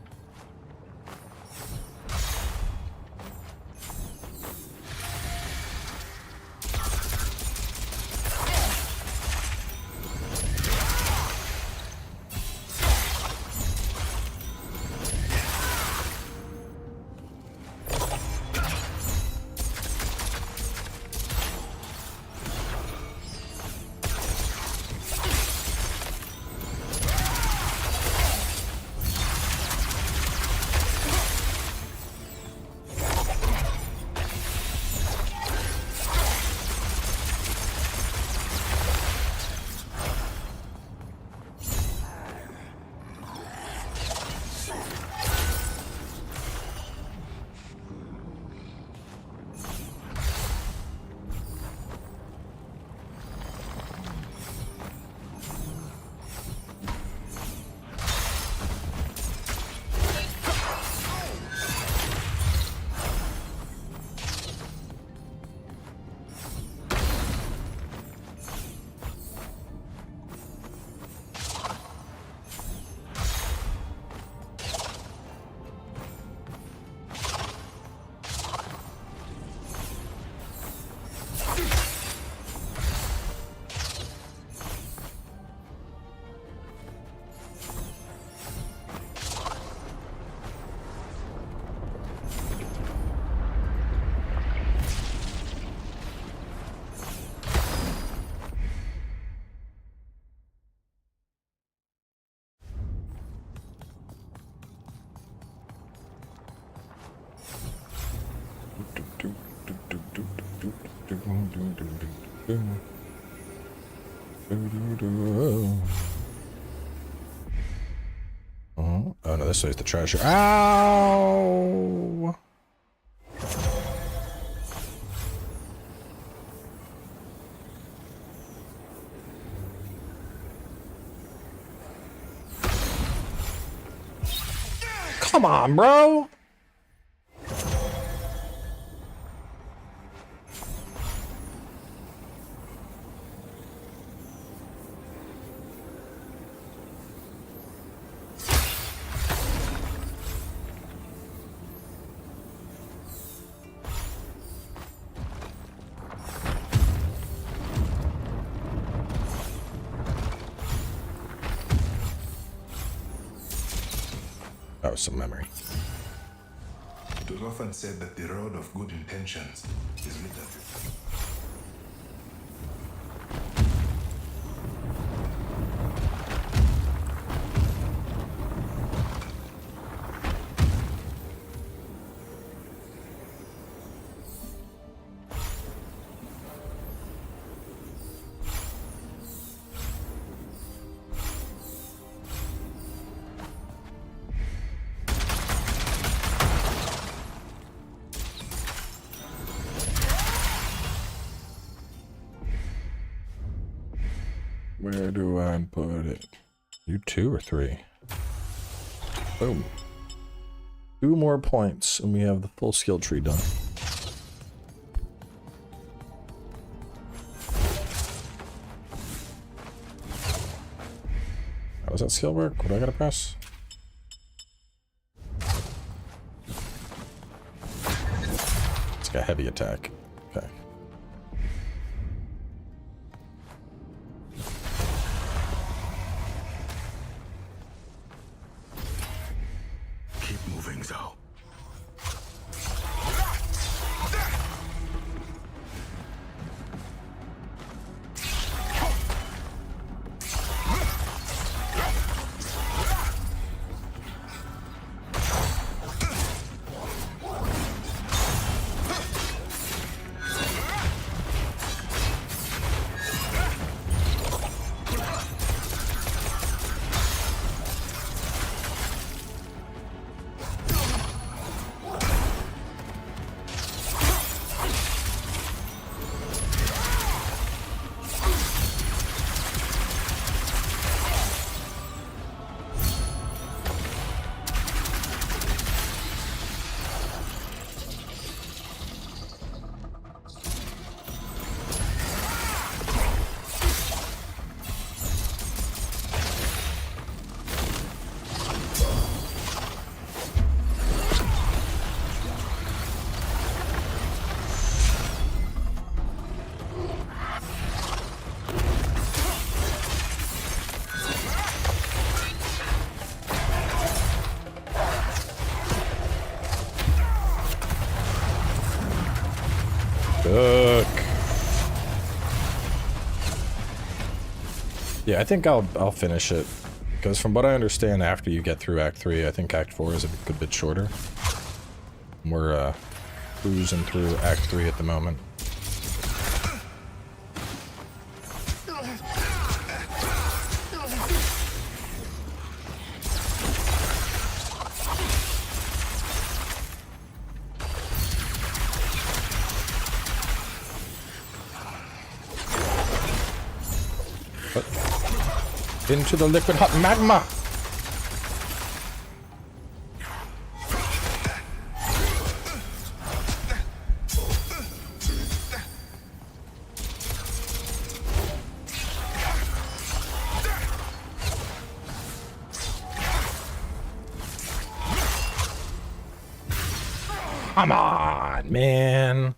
Oh no, this way's the treasure. Ow! Come on, bro! That was some memory. It was often said that the road of good intentions is littered. Where do I put it? You 2 or 3? Boom. 2 more points and we have the full skill tree done. How does that skill work? What do I gotta press? It's got heavy attack. Okay. Keep moving, Zhao. Yeah, I think I'll finish it. Because from what I understand, after you get through Act 3, I think Act 4 is a good bit shorter. We're cruising through Act 3 at the moment. Into the liquid hot magma! Come on, man!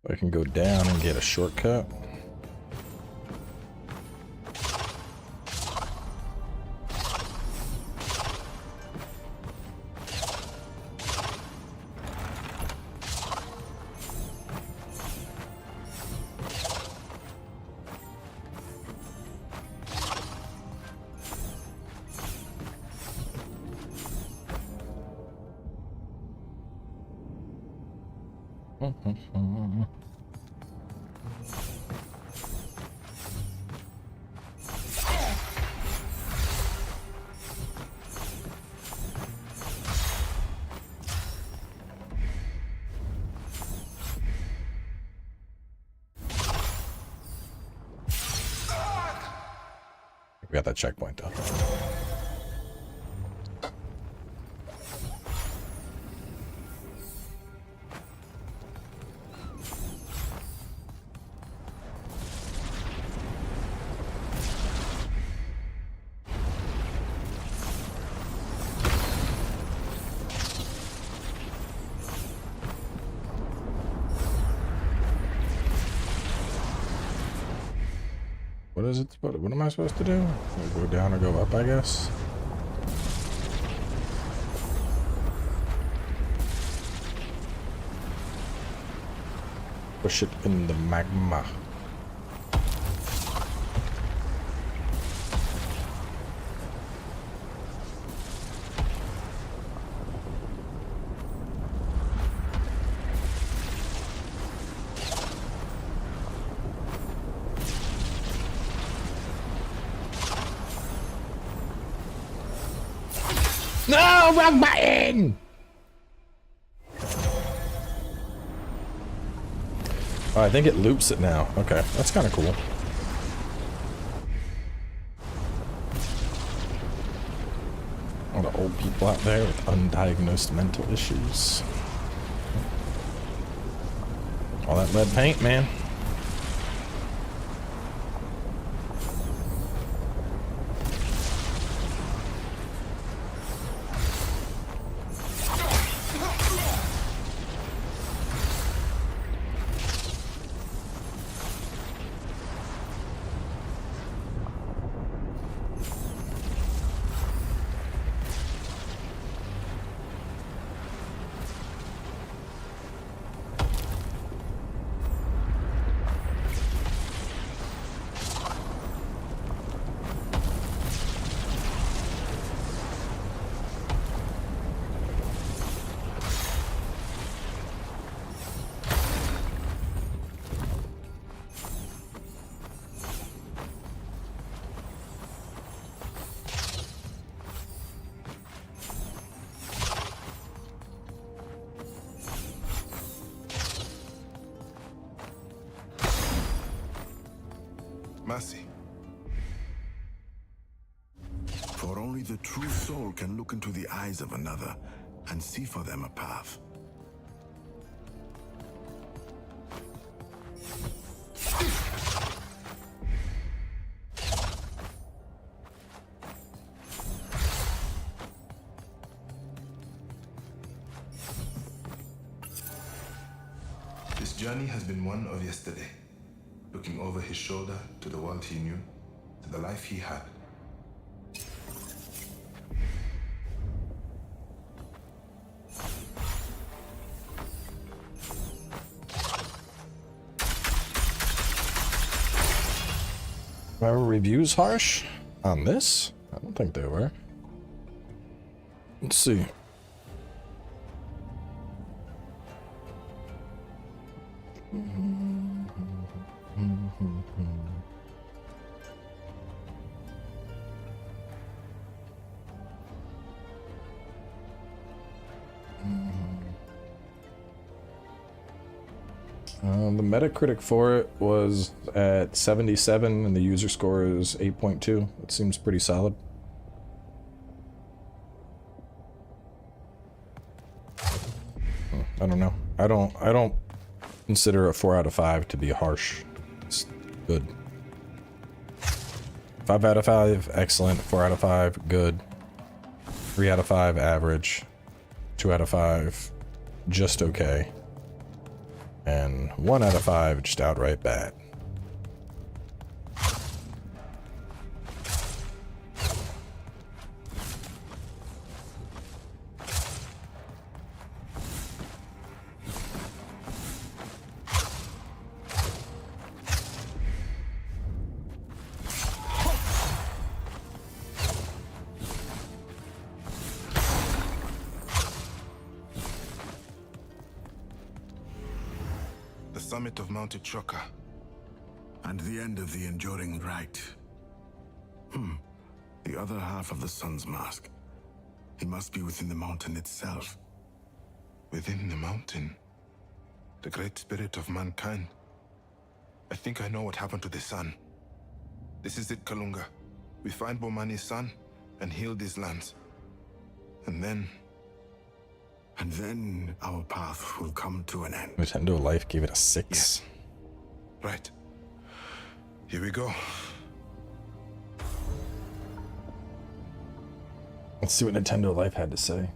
I can go down and get a shortcut. We got that checkpoint though. What is it? What am I supposed to do? Go down or go up, I guess? Push it in the magma. No, wrong button! Oh, I think it loops it now. Okay, that's kind of cool. All the old people out there with undiagnosed mental issues. All that lead paint, man. Mercy. For only the true soul can look into the eyes of another and see for them a path. This journey has been one of yesterday, looking over his shoulder to the world he knew, to the life he had. Were reviews harsh on this? I don't think they were. Let's see. The Metacritic for it was at 77 and the user score is 8.2. It seems pretty solid. I don't know. I don't consider a 4 out of 5 to be harsh. It's good. 5 out of 5, excellent. 4 out of 5, good. 3 out of 5, average. 2 out of 5, just okay. And 1 out of 5 just outright bad. Summit of Mount Choka. And the end of the enduring rite. The other half of the sun's mask. He must be within the mountain itself. Within the mountain? The great spirit of mankind. I think I know what happened to the sun. This is it, Kalunga. We find Bomani's son and heal these lands. And then our path will come to an end. Nintendo Life gave it a 6. Yes. Right. Here we go. Let's see what Nintendo Life had to say.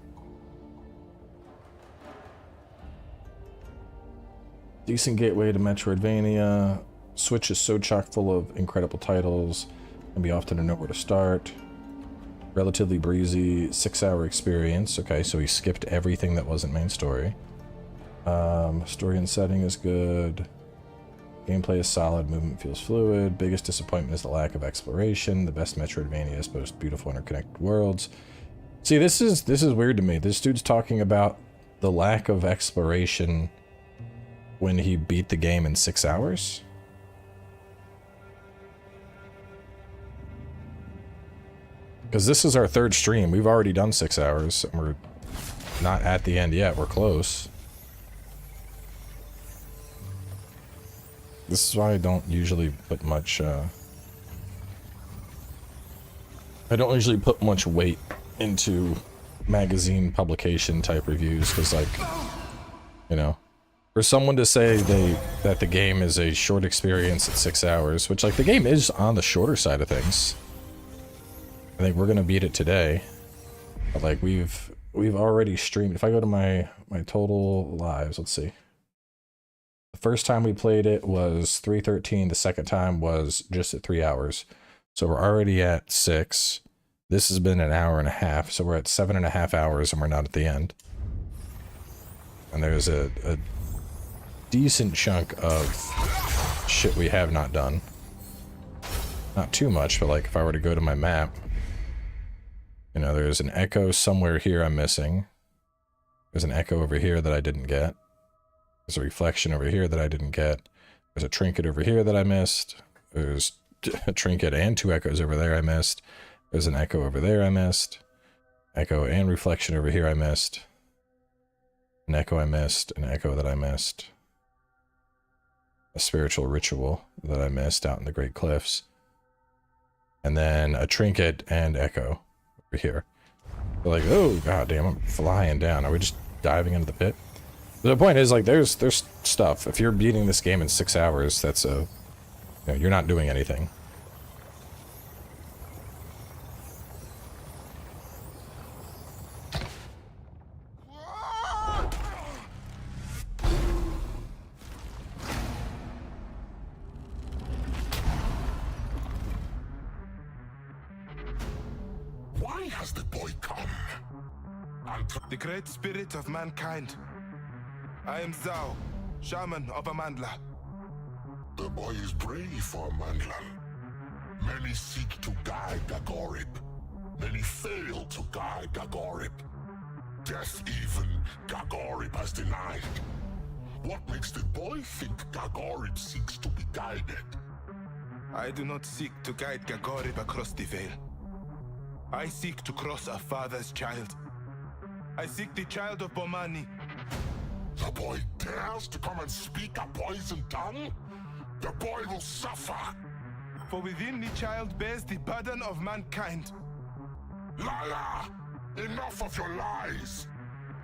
Decent gateway to Metroidvania. Switch is so chock full of incredible titles. Can be often to know where to start. Relatively breezy, 6-hour experience. Okay, so he skipped everything that wasn't main story. Story and setting is good. Gameplay is solid, movement feels fluid. Biggest disappointment is the lack of exploration. The best Metroidvania is most beautiful interconnected worlds. See, this is weird to me. This dude's talking about the lack of exploration when he beat the game in 6 hours. Because this is our 3rd stream. We've already done 6 hours, and we're not at the end yet. We're close. This is why I don't usually put much, I don't usually put much weight into magazine publication type reviews, because, like, you know, for someone to say that the game is a short experience at 6 hours, which, like, the game is on the shorter side of things. I think we're gonna beat it today, but like we've already streamed. If I go to my total lives, let's see. The first time we played it was 3:13. The second time was just at 3 hours, so we're already at 6. This has been an hour and a half, so we're at 7.5 hours, and we're not at the end. And there's a decent chunk of shit we have not done. Not too much, but like if I were to go to my map. You know, there's an echo somewhere here I'm missing. There's an echo over here that I didn't get. There's a reflection over here that I didn't get. There's a trinket over here that I missed. There's a trinket and 2 echoes over there I missed. There's an echo over there I missed. Echo and reflection over here I missed. An echo I missed. An echo that I missed. A spiritual ritual that I missed out in the Great Cliffs. And then a trinket and echo. Over here. They're like, oh god damn, I'm flying down. Are we just diving into the pit? But the point is, like, there's stuff. If you're beating this game in 6 hours, that's a, you know, you're not doing anything. The great spirit of mankind. I am Zhao, shaman of Amandla. The boy is brave for Amandla. Many seek to guide Gagorib. Many fail to guide Gagorib. Death even Gagorib has denied. What makes the boy think Gagorib seeks to be guided? I do not seek to guide Gagorib across the veil. I seek to cross a father's child. I seek the child of Bomani. The boy dares to come and speak a poisoned tongue? The boy will suffer. For within the child bears the burden of mankind. Liar! Enough of your lies!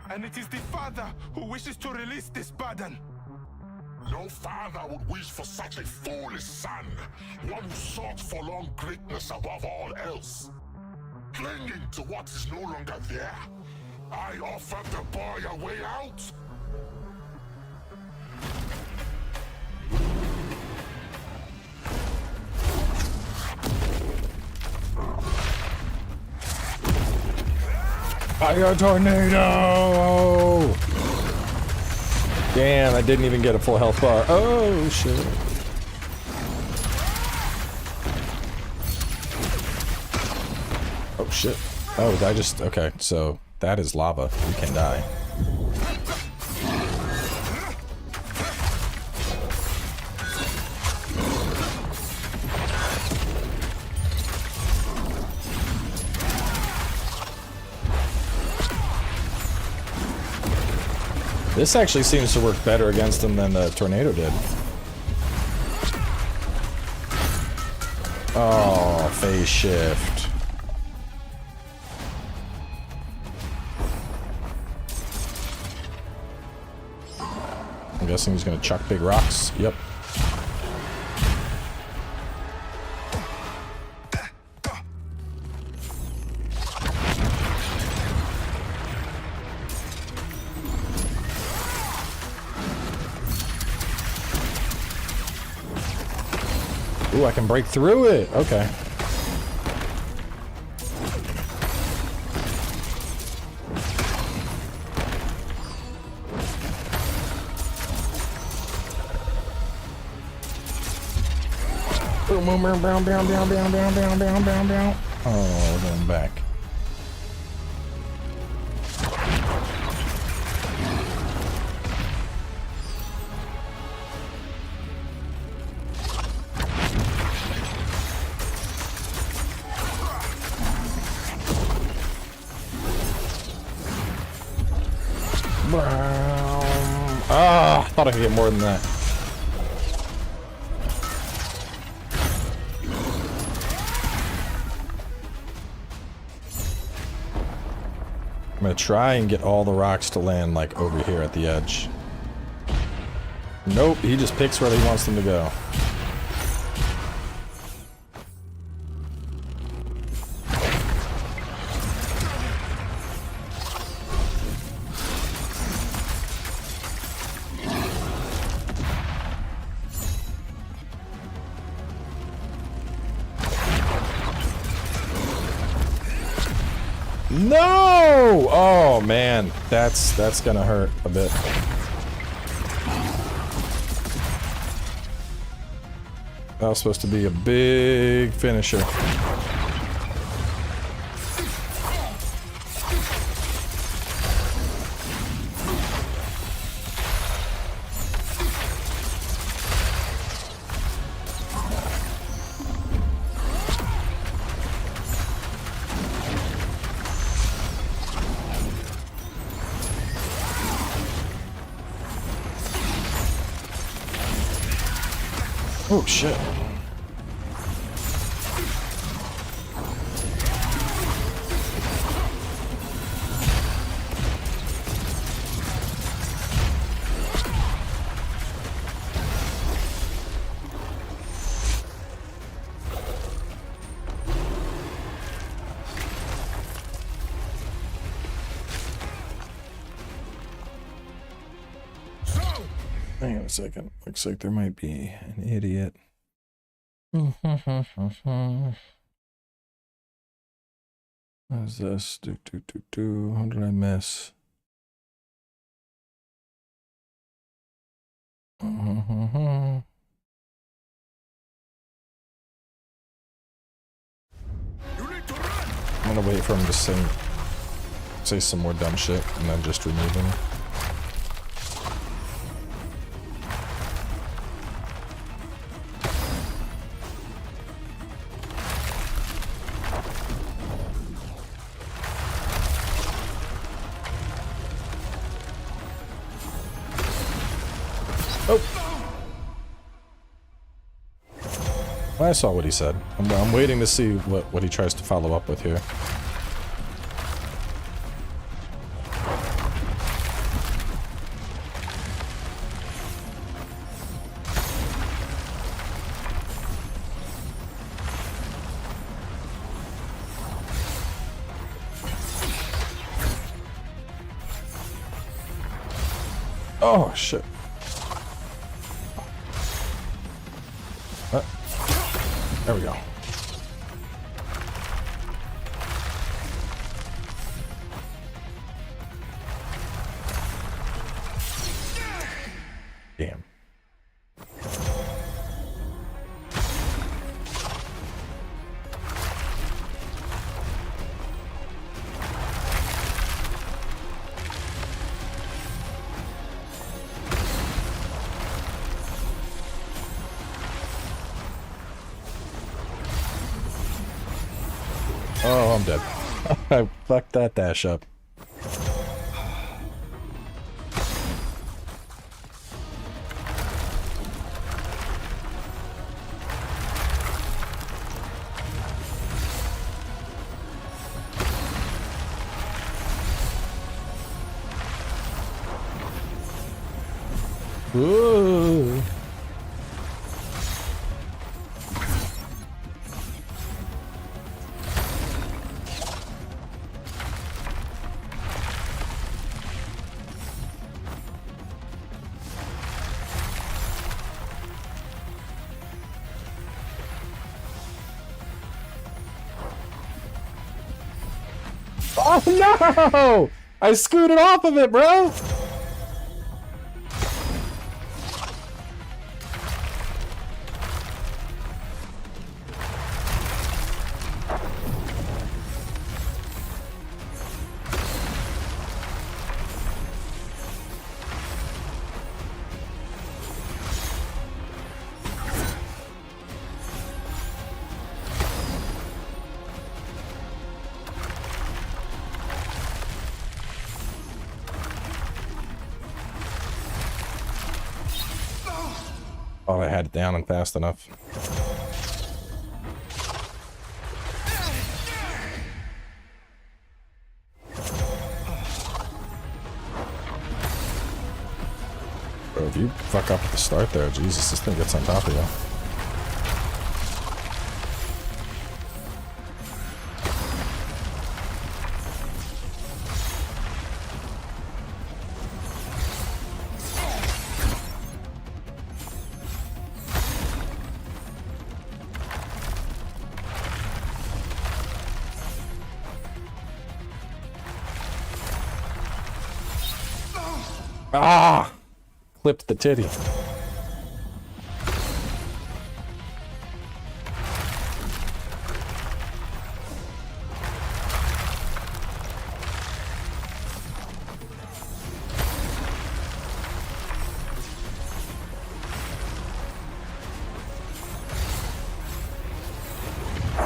And it is the father who wishes to release this burden. No father would wish for such a foolish son, one who sought for long greatness above all else. Clinging to what is no longer there, I offered the boy a way out. Fire tornado! Damn, I didn't even get a full health bar. Oh, shit. Oh, shit. Oh, I just... Okay, so that is lava. You can die. This actually seems to work better against them than the tornado did. Oh, phase shift. I'm guessing he's gonna chuck big rocks. Yep. Ooh, I can break through it. Okay. Oh, going back. Ah, I thought I could get more than that. I'm gonna try and get all the rocks to land like over here at the edge. Nope, he just picks where he wants them to go. No! Oh man, that's gonna hurt a bit. That was supposed to be a big finisher. Oh shit. Hang on a second. Looks like there might be an idiot. How's this? How did I miss? I'm gonna wait for him to say some more dumb shit and then just remove him. I saw what he said. I'm waiting to see what he tries to follow up with here. Oh shit. There we go. Damn. Oh, I'm dead. I fucked that dash up. Ooh. Oh no! I scooted off of it, bro! Oh, I had it down and fast enough. Bro, if you fuck up at the start there, Jesus, this thing gets on top of you. Ah! Clipped the titty.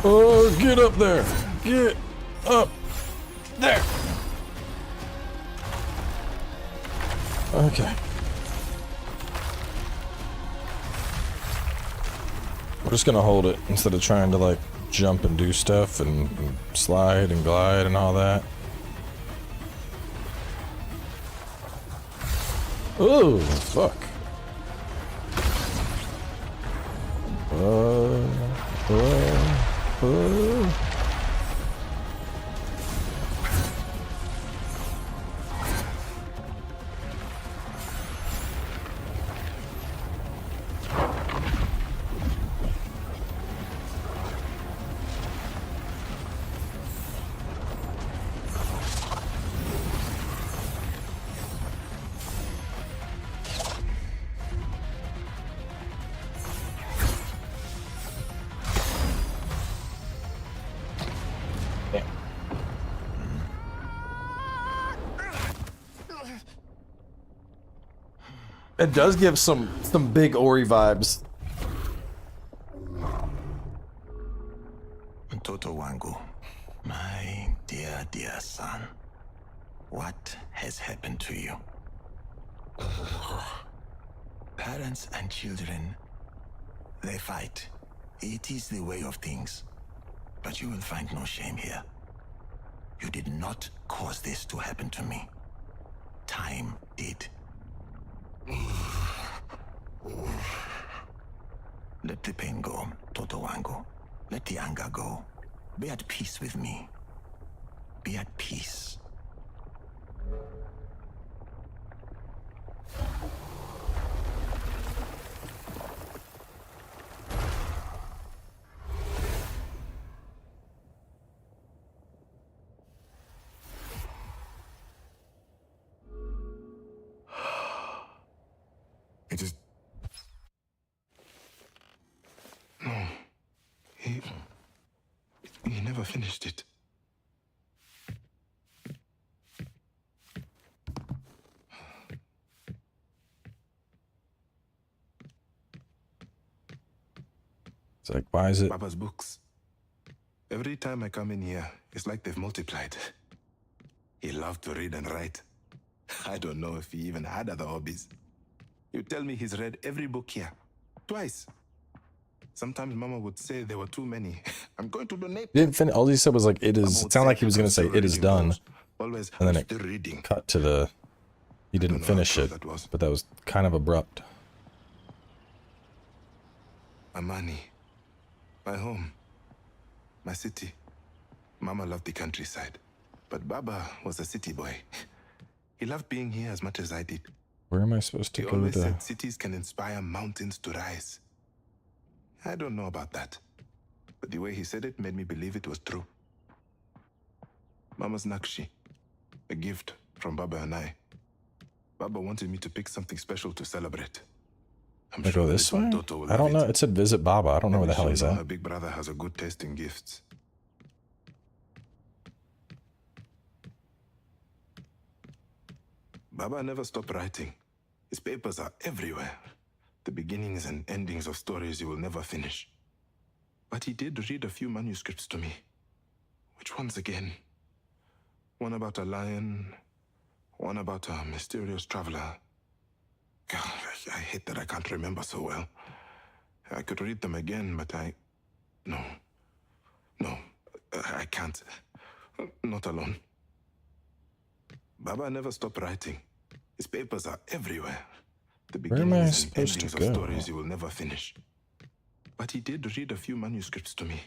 Oh, get up there! Get up there! Okay. We're just gonna hold it instead of trying to like jump and do stuff and slide and glide and all that. Oh, fuck. It does give some big Ori vibes. Toto Wangu, my dear, dear son, what has happened to you? Parents and children, they fight. It is the way of things. But you will find no shame here. You did not cause this to happen to me. Time did. Let the pain go, Toto Wangu. Let the anger go. Be at peace with me. Be at peace. It is... No. He never finished it. It's like, why is it? Baba's books. Every time I come in here, it's like they've multiplied. He loved to read and write. I don't know if he even had other hobbies. You tell me he's read every book here. Twice. Sometimes Mama would say there were too many. I'm going to donate. Didn't finish. All he said was like, it is. It sounded like he was going to say, it is done. Always And then it still reading. cut to the, he didn't finish it, but that was kind of abrupt. Amani. My home. My city. Mama loved the countryside. But Baba was a city boy. He loved being here as much as I did. Where am I supposed to He go always to? said cities can inspire mountains to rise. I don't know about that. But the way he said it made me believe it was true. Mama's Nakshi. A gift from Baba and I. Baba wanted me to pick something special to celebrate. I'm I go this way? Toto will I don't love know. it. It said visit Baba. I don't know where the hell he's Her at. big brother has a good taste in gifts. Baba never stopped writing. His papers are everywhere. The beginnings and endings of stories you will never finish. But he did read a few manuscripts to me. Which ones again? One about a lion, one about a mysterious traveler. God, I hate that I can't remember so well. I could read them again, but No, I can't. Not alone. Baba never stopped writing. His papers are everywhere. The Where am I beginnings and supposed to endings of go? stories you will never finish. But he did read a few manuscripts to me.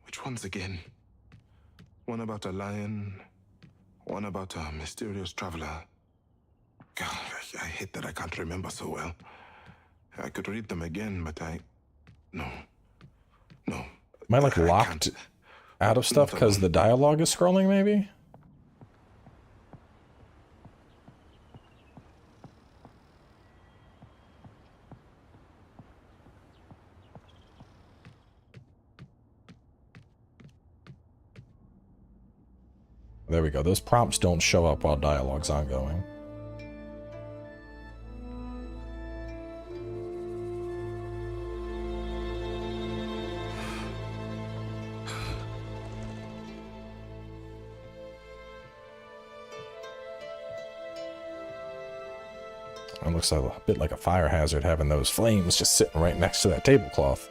Which ones again? One about a lion, one about a mysterious traveler. God, I hate that I can't remember so well. I could read them again, but No. Am I like locked out of stuff because the dialogue is scrolling maybe? There we go. Those prompts don't show up while dialogue's ongoing. It looks a bit like a fire hazard having those flames just sitting right next to that tablecloth.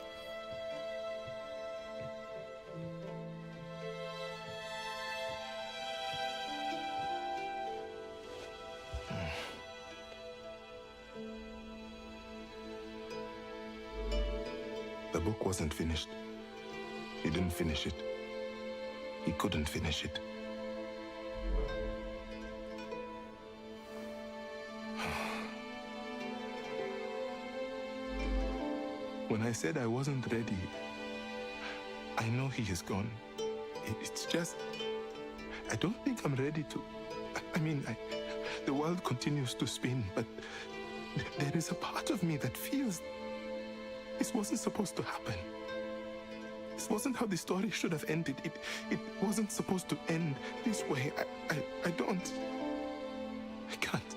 The book wasn't finished. He didn't finish it. He couldn't finish it. When I said I wasn't ready, I know he is gone. It's just, I don't think I'm ready to. I mean, the world continues to spin, but there is a part of me that feels this wasn't supposed to happen. This wasn't how the story should have ended. It wasn't supposed to end this way. I don't. I can't.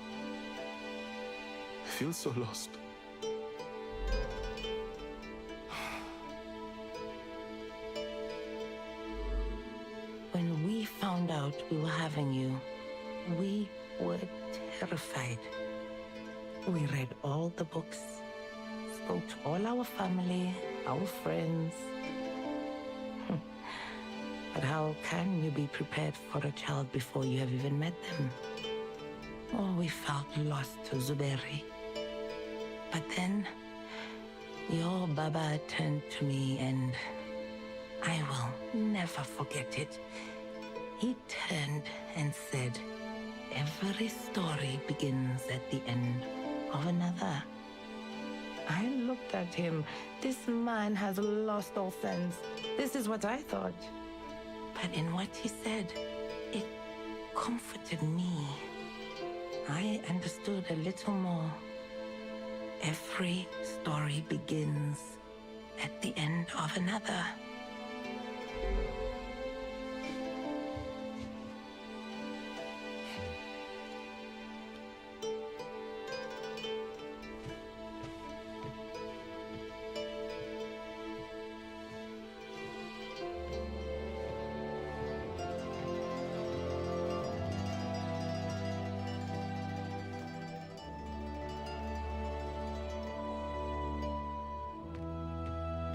I feel so lost. When we found out we were having you, we were terrified. We read all the books, spoke to all our family, our friends. But how can you be prepared for a child before you have even met them? Oh, we felt lost to Zuberi. But then, your Baba turned to me and I will never forget it. He turned and said, every story begins at the end of another. I looked at him. This man has lost all sense. This is what I thought. But in what he said, it comforted me. I understood a little more. Every story begins at the end of another.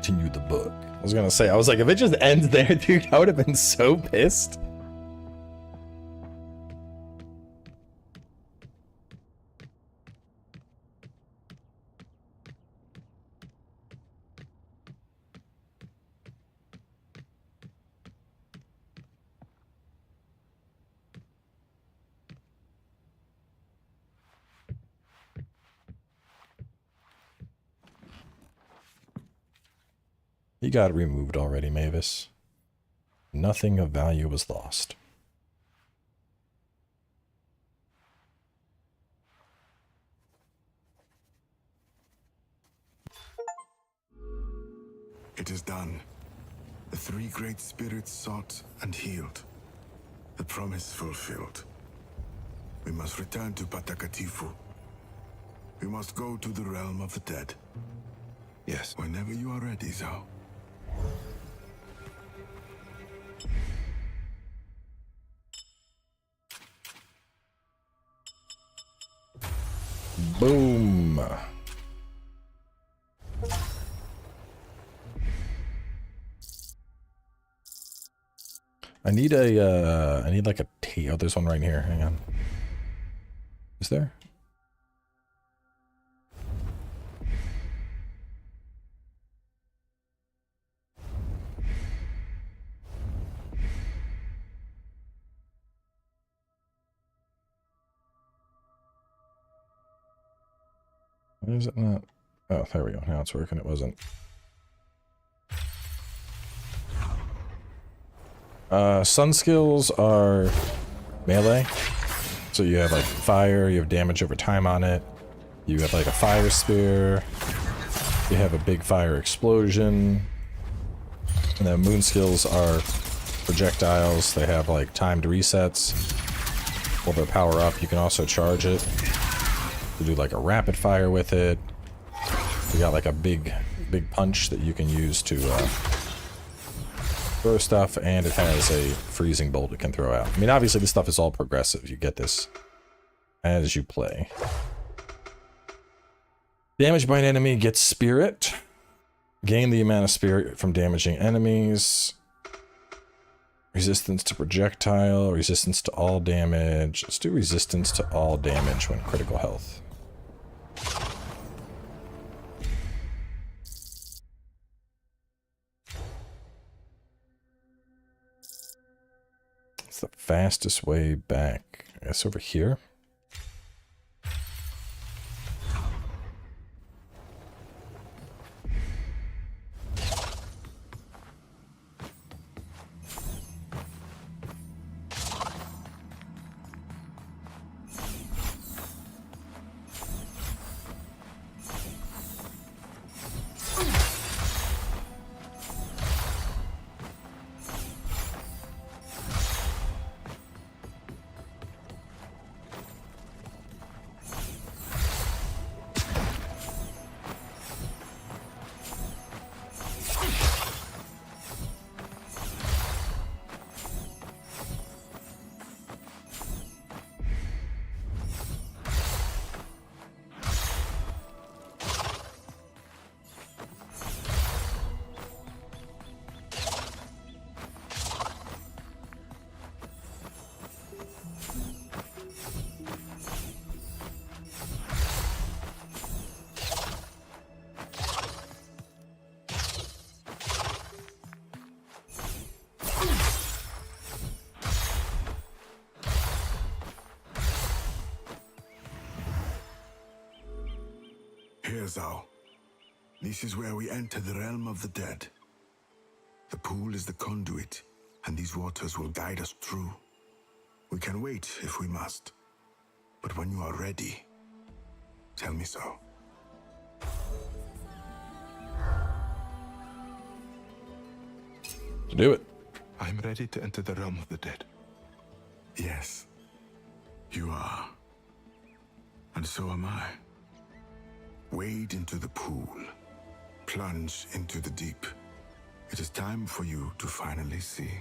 Continue the book. I was gonna say, I was like, if it just ends there, dude, I would have been so pissed. You got it removed already, Mavis. Nothing of value was lost. It is done. The three great spirits sought and healed. The promise fulfilled. We must return to Patakatifu. We must go to the realm of the dead. Yes. Whenever you are ready, Zhao. Boom. I need I need like a tea. Oh, there's one right here. Hang on. Is there? Why is it not? Oh, there we go. Now it's working. It wasn't. Sun skills are melee. So you have like fire, you have damage over time on it. You have like a fire spear. You have a big fire explosion. And then moon skills are projectiles. They have like timed resets. While they're power up, you can also charge it. You do like a rapid fire with it. You got like a big punch that you can use to throw stuff, and it has a freezing bolt it can throw out. I mean, obviously this stuff is all progressive. You get this as you play. Damaged by an enemy gets spirit. Gain the amount of spirit from damaging enemies. Resistance to projectile, resistance to all damage. Let's do resistance to all damage when critical health. It's the fastest way back. I guess over here. Here, Zhao. This is where we enter the realm of the dead. The pool is the conduit, and these waters will guide us through. We can wait if we must. But when you are ready, tell me so. To do it. I'm ready to enter the realm of the dead. Yes, you are. And so am I. Wade into the pool. Plunge into the deep. It is time for you to finally see.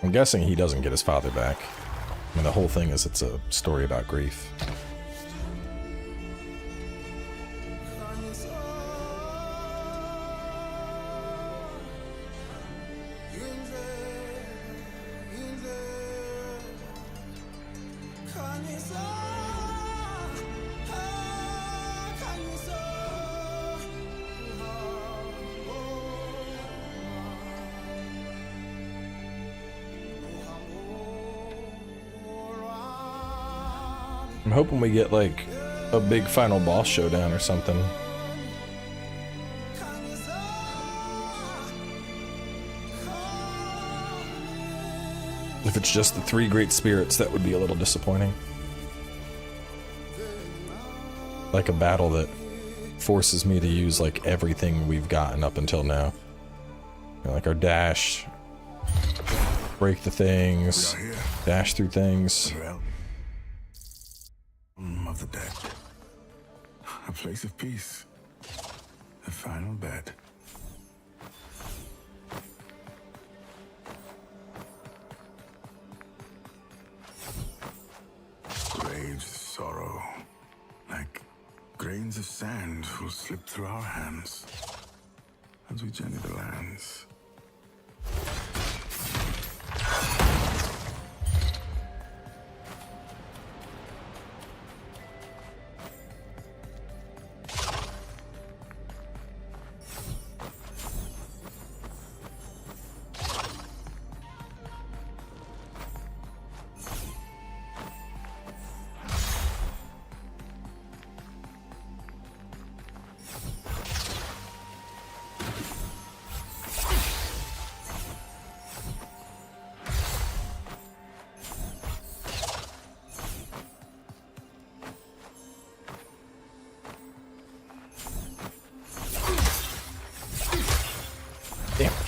I'm guessing he doesn't get his father back. I mean, the whole thing is it's a story about grief. I'm hoping we get like a big final boss showdown or something. If it's just the 3 great spirits, that would be a little disappointing. Like a battle that forces me to use like everything we've gotten up until now. You know, like our dash, break the things, dash through things. Of the dead. A place of peace. A final bed. Waves of sorrow, like grains of sand, will slip through our hands as we journey the lands.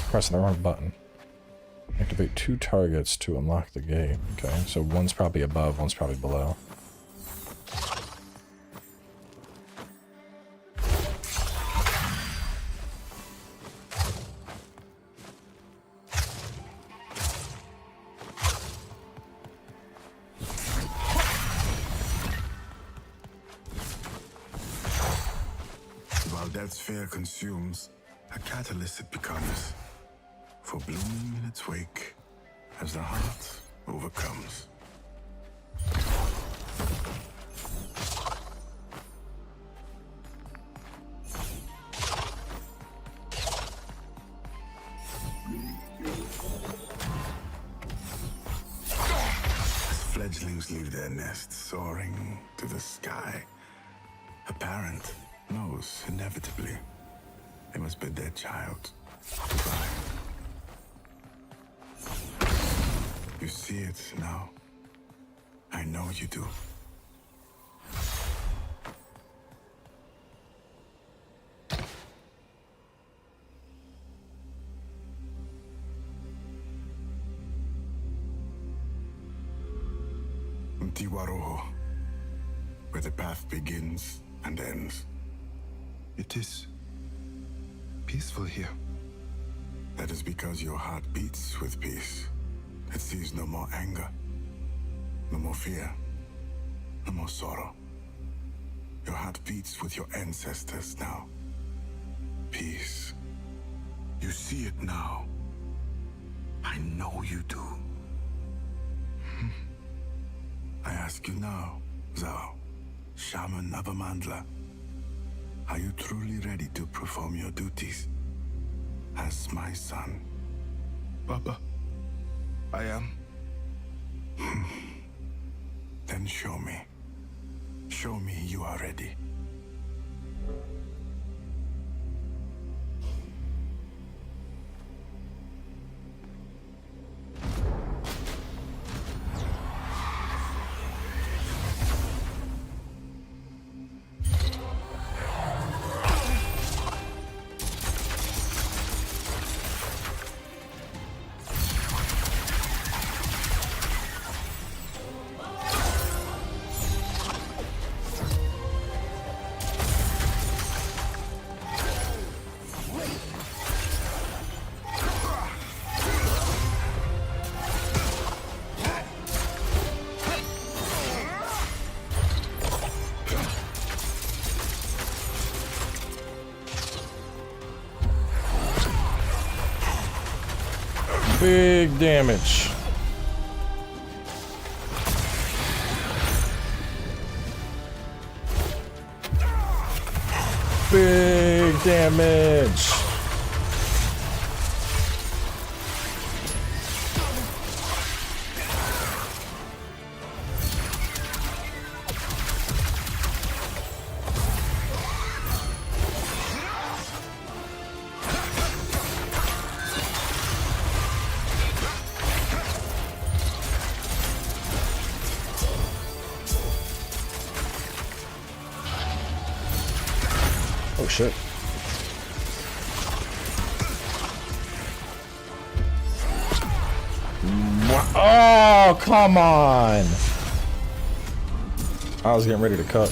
Pressing the wrong button. Activate 2 targets to unlock the gate. Okay, so one's probably above, one's probably below. While death's fear consumes, a catalyst it becomes. For blooming in its wake, as the heart overcomes. As fledglings leave their nests, soaring to the sky, a parent knows inevitably they must bid their child goodbye. You see it now. I know you do. Mtiwaroho, where the path begins and ends. It is peaceful here. That is because your heart beats with peace. It sees no more anger, no more fear, no more sorrow. Your heart beats with your ancestors now. Peace. You see it now. I know you do. I ask you now, Zhao, shaman of Amandla, are you truly ready to perform your duties as my son? Papa, I am. Then show me. Show me you are ready. Big damage. Big damage. Oh shit. Oh, come on. I was getting ready to cut.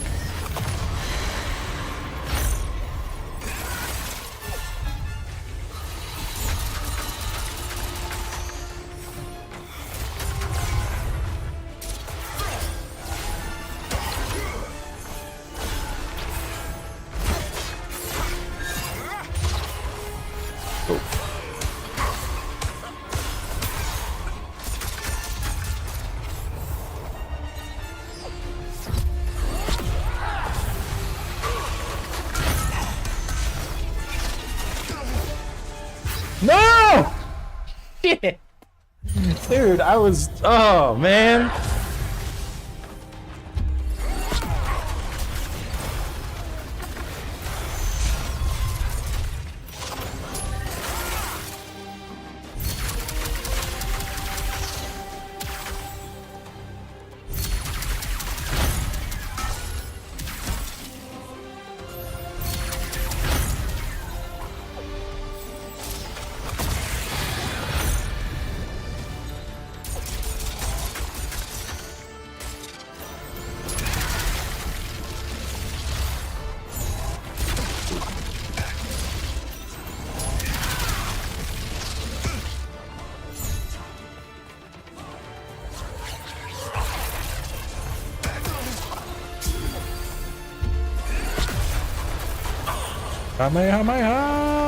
No! Shit! Dude, I was... Oh, man. Kamehameha!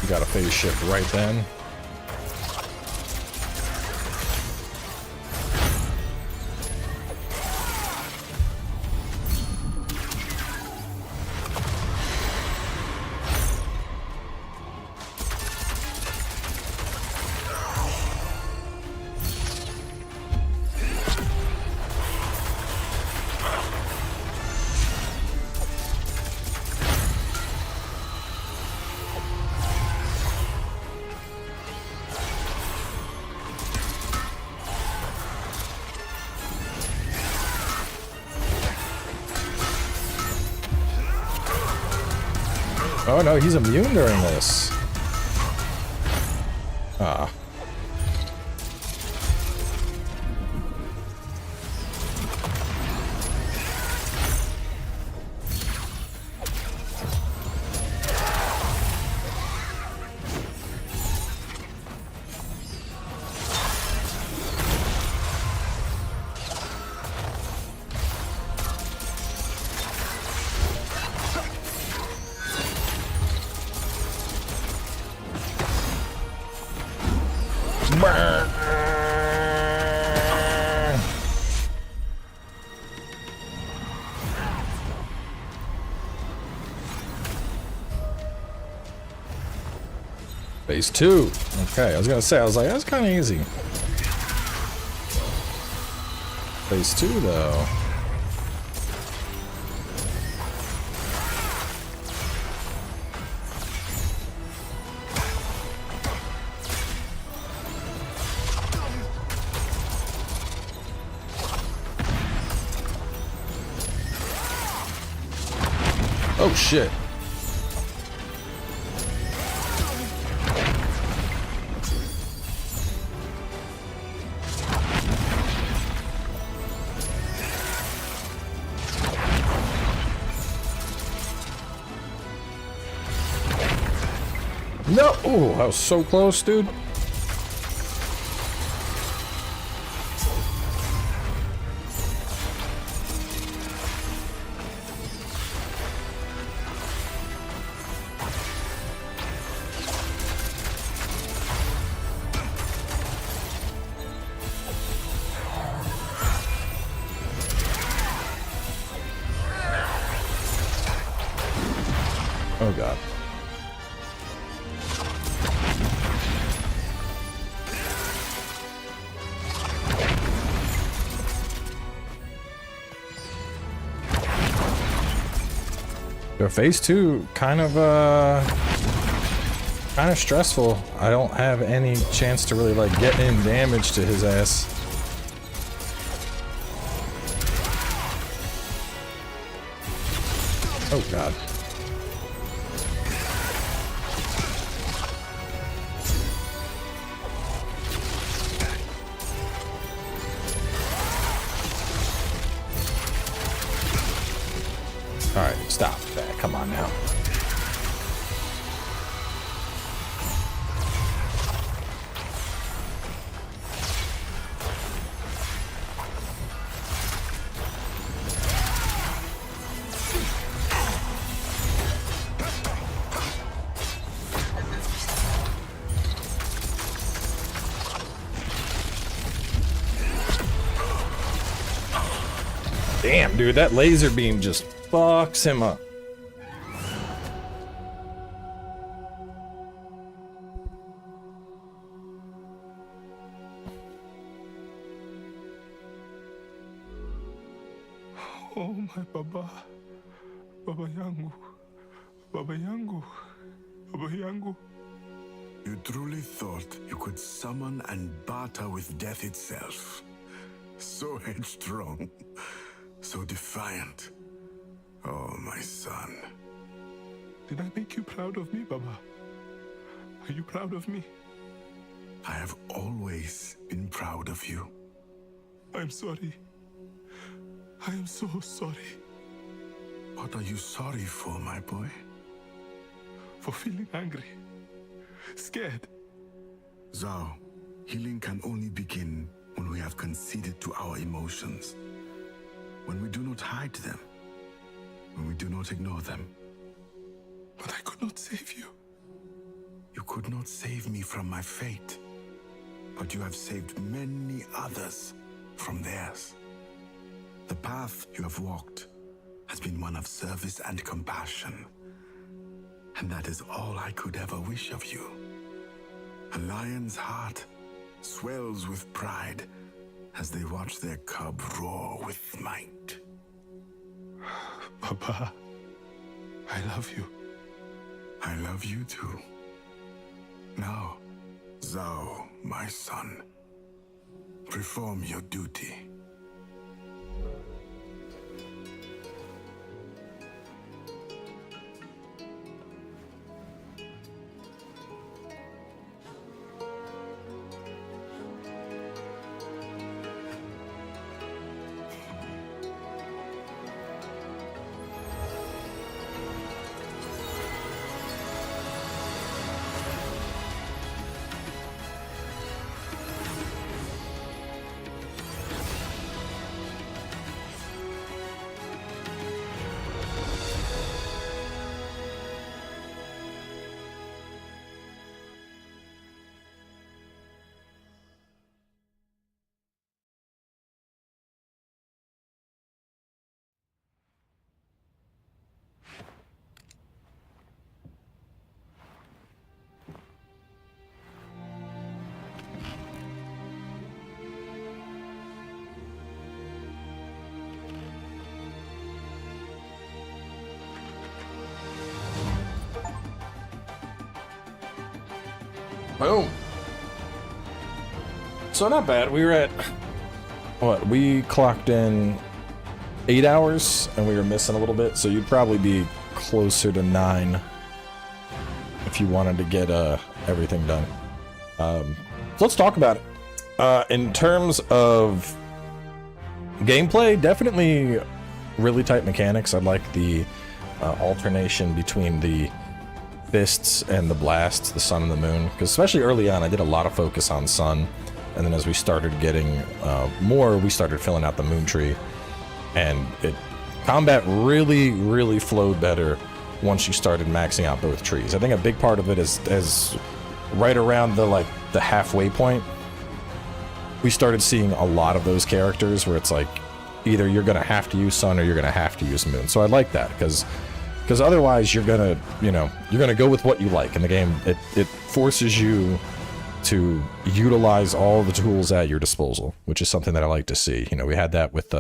Got a phase shift right then. Oh no, he's immune during this. Ah. Phase 2. Okay, I was gonna say, I was like, that's kind of easy. Phase 2, though. Oh, shit. No! Oh, that was so close, dude. Oh god. Your phase 2 kind of stressful. I don't have any chance to really like get in damage to his ass. Oh god. Alright, stop that. Come on now. Damn, dude, that laser beam just fucks him up. Oh my baba. Baba yangu. Baba yangu. Baba yangu. You truly thought you could summon and barter with death itself. So headstrong. So defiant. Oh, my son. Did I make you proud of me, Baba? Are you proud of me? I have always been proud of you. I'm sorry. I am so sorry. What are you sorry for, my boy? For feeling angry. Scared. Zhao, healing can only begin when we have conceded to our emotions. When we do not hide them. When we do not ignore them. But I could not save you. You could not save me from my fate. But you have saved many others from theirs. The path you have walked has been one of service and compassion. And that is all I could ever wish of you. A lion's heart swells with pride as they watch their cub roar with might. Papa, I love you. I love you too. Now, Zhao, my son, perform your duty. Boom. So not bad. We were at what? We clocked in 8 hours and we were missing a little bit, so you'd probably be closer to 9 if you wanted to get everything done. So let's talk about it. In terms of gameplay, definitely really tight mechanics. I like the alternation between the fists and the blasts, the sun and the moon, because especially early on I did a lot of focus on sun, and then as we started getting more, we started filling out the moon tree, and combat really flowed better once you started maxing out both trees. I think a big part of it is right around the halfway point, we started seeing a lot of those characters where it's like either you're gonna have to use sun or you're gonna have to use moon. So I like that because otherwise you're gonna go with what you like in the game. It forces you to utilize all the tools at your disposal, which is something that I like to see. You know, we had that with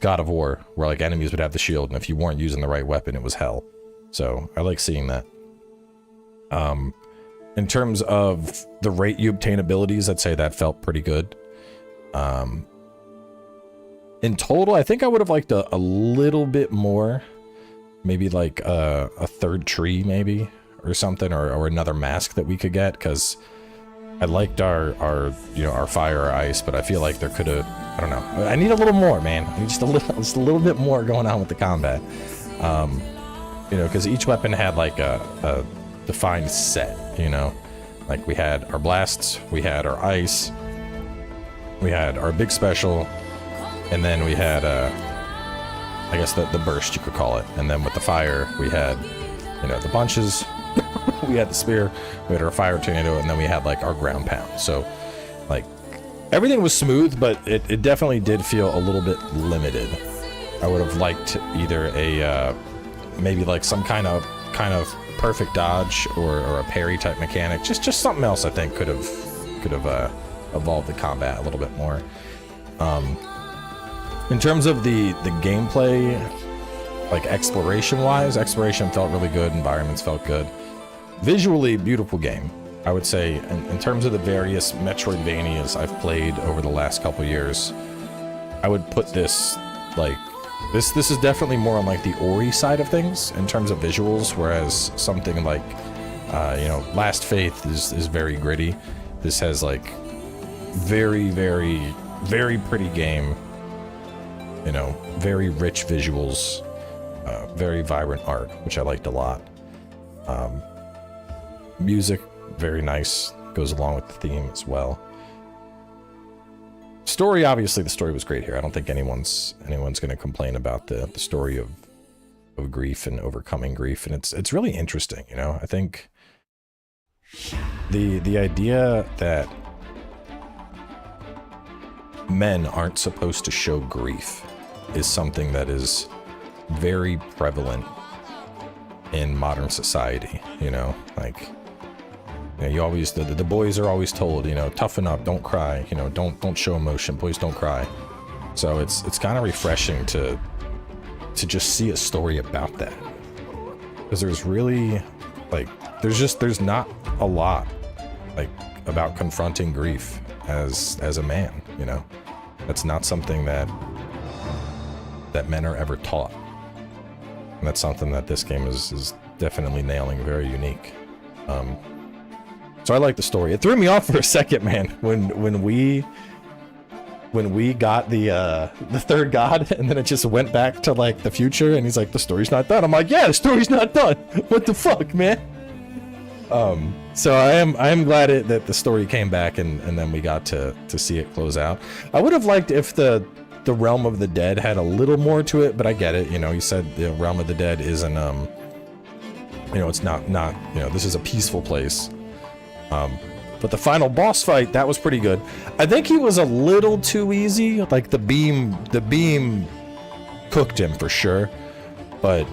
God of War, where like enemies would have the shield, and if you weren't using the right weapon, it was hell. So I like seeing that. In terms of the rate you obtain abilities, I'd say that felt pretty good. In total, I think I would have liked a little bit more, maybe like a third tree, maybe, or something, or another mask that we could get, because I liked our fire or ice, but I feel like there could have, I don't know. I need a little more, man. I need just a little bit more going on with the combat. Because each weapon had like a defined set, you know? Like we had our blasts, we had our ice, we had our big special, and then we had, I guess the burst, you could call it. And then with the fire, we had, the bunches, we had the spear, we had our fire tornado, and then we had like our ground pound. So like everything was smooth, but it definitely did feel a little bit limited. I would have liked either maybe like some kind of perfect dodge or a parry type mechanic. Just something else I think could have evolved the combat a little bit more. In terms of the gameplay, like exploration felt really good, environments felt good. Visually, beautiful game. I would say in terms of the various Metroidvanias I've played over the last couple years, I would put this like this is definitely more on like the Ori side of things in terms of visuals, whereas something like Last Faith is very gritty. This has like very pretty game, very rich visuals, very vibrant art, which I liked a lot. Music, very nice, goes along with the theme as well. Story, obviously the story was great here. I don't think anyone's going to complain about the story of grief and overcoming grief, and it's really interesting. I think the idea that men aren't supposed to show grief is something that is very prevalent in modern society. You always, the boys are always told, toughen up, don't cry, don't show emotion, boys don't cry. So it's kind of refreshing to just see a story about that, because there's really there's not a lot about confronting grief as a man. That's not something that men are ever taught, and that's something that this game is definitely nailing, very unique. So I like the story. It threw me off for a second, man, when we got the third god, and then it just went back to like the future, and he's like, the story's not done. I'm like, yeah, the story's not done. What the fuck, man? So I am glad that the story came back, and then we got to see it close out. I would have liked if the Realm of the Dead had a little more to it, but I get it. You said the Realm of the Dead isn't it's not this is a peaceful place. But the final boss fight, that was pretty good. I think he was a little too easy. Like the beam cooked him for sure, but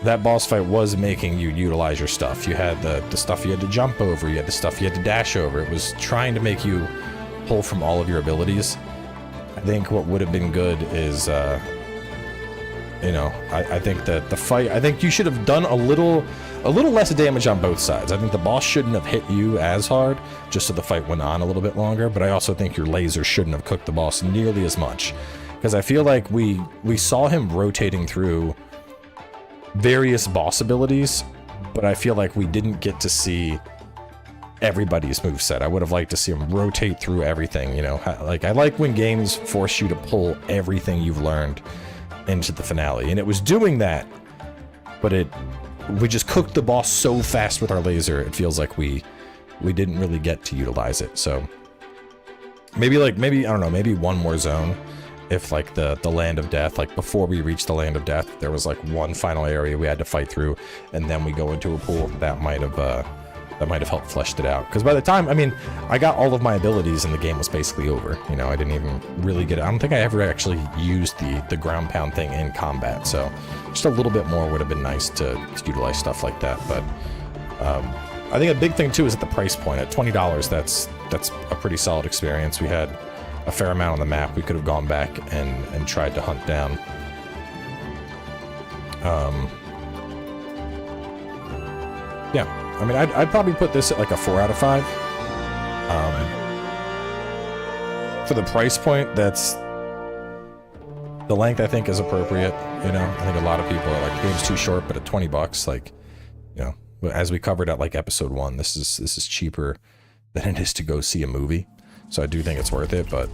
that boss fight was making you utilize your stuff. You had the stuff you had to jump over, you had the stuff you had to dash over. It was trying to make you pull from all of your abilities. I think what would have been good is I think that the fight, I think you should have done a little less damage on both sides. I think the boss shouldn't have hit you as hard, just so the fight went on a little bit longer, but I also think your laser shouldn't have cooked the boss nearly as much, because I feel like we saw him rotating through various boss abilities, but I feel like we didn't get to see everybody's moveset. I would have liked to see him rotate through everything, Like, I like when games force you to pull everything you've learned into the finale, and it was doing that, but it we just cooked the boss so fast with our laser, it feels like we didn't really get to utilize it. So maybe I don't know, maybe one more zone. If like the land of death, like before we reach the land of death, there was like one final area we had to fight through, and then we go into a pool. That might have helped fleshed it out. Because by the time, I mean, I got all of my abilities and the game was basically over. You know, I didn't even really get it. I don't think I ever actually used the ground pound thing in combat. So just a little bit more would have been nice to utilize stuff like that. But I think a big thing too is at the price point at $20. That's a pretty solid experience. We had a fair amount on the map we could have gone back and tried to hunt down. Yeah, I mean, I'd probably put this at like a 4 out of 5. For the price point, that's the length I think is appropriate. You know, I think a lot of people are like, the game's too short, but at $20, like, you know, as we covered at like episode 1, this is cheaper than it is to go see a movie. So I do think it's worth it, but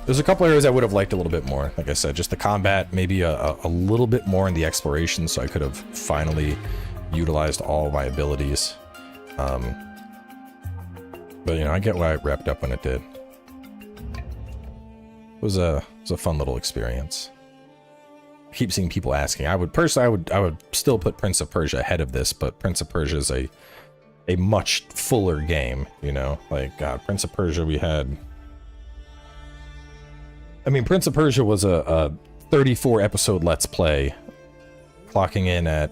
there's a couple areas I would have liked a little bit more. Like I said, just the combat, maybe a little bit more in the exploration, so I could have finally utilized all my abilities. But you know, I get why it wrapped up when it did. It was a fun little experience. I keep seeing people asking. I would still put Prince of Persia ahead of this, but Prince of Persia is a much fuller game, you know? Like, God, Prince of Persia we had... I mean, Prince of Persia was a 34 episode Let's Play, clocking in at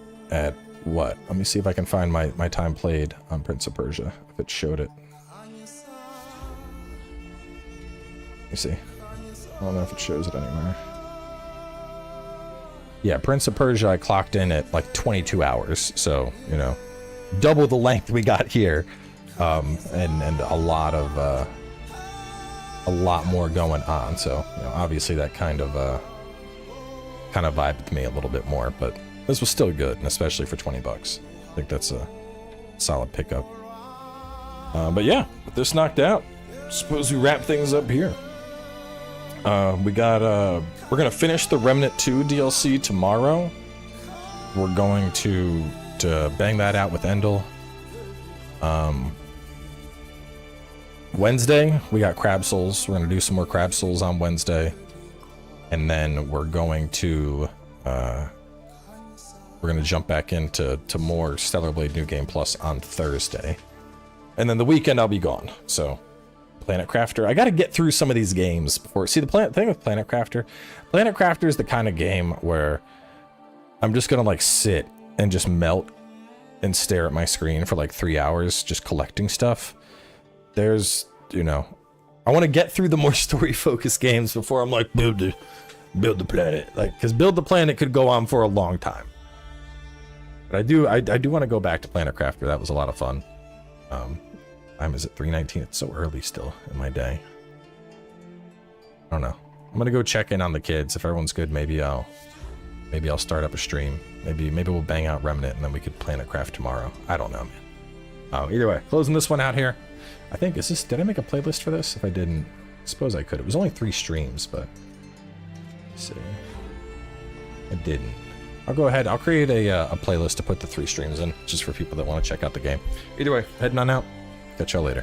what? Let me see if I can find my time played on Prince of Persia, if it showed it. Let me see. I don't know if it shows it anywhere. Yeah, Prince of Persia I clocked in at like 22 hours, so, you know, double the length we got here, and a lot more going on. So, you know, obviously that kind of vibed me a little bit more, but this was still good, and especially for $20. I think that's a solid pickup. But yeah, with this knocked out, suppose we wrap things up here. We're gonna finish the Remnant 2 DLC tomorrow. We're going to bang that out with Endel. Wednesday, we got Crab Souls. We're going to do some more Crab Souls on Wednesday. And then we're going to jump back into more Stellar Blade New Game Plus on Thursday. And then the weekend I'll be gone. So, Planet Crafter. I got to get through some of these games before. See, the thing with Planet Crafter is the kind of game where I'm just going to like sit and just melt and stare at my screen for like 3 hours just collecting stuff. There's, you know, I want to get through the more story-focused games before I'm like, build the planet. Like, because Build the Planet could go on for a long time. But I do want to go back to Planet Crafter. That was a lot of fun. Time is it 3:19? It's so early still in my day. I don't know. I'm gonna go check in on the kids. If everyone's good, maybe I'll start up a stream. Maybe we'll bang out Remnant and then we could Planet Craft tomorrow. I don't know, man. Either way, closing this one out here. I think, did I make a playlist for this? If I didn't, I suppose I could. It was only 3 streams, but let's see. I didn't. I'll go ahead. I'll create a playlist to put the 3 streams in, just for people that want to check out the game. Either way, heading on out. Catch y'all later.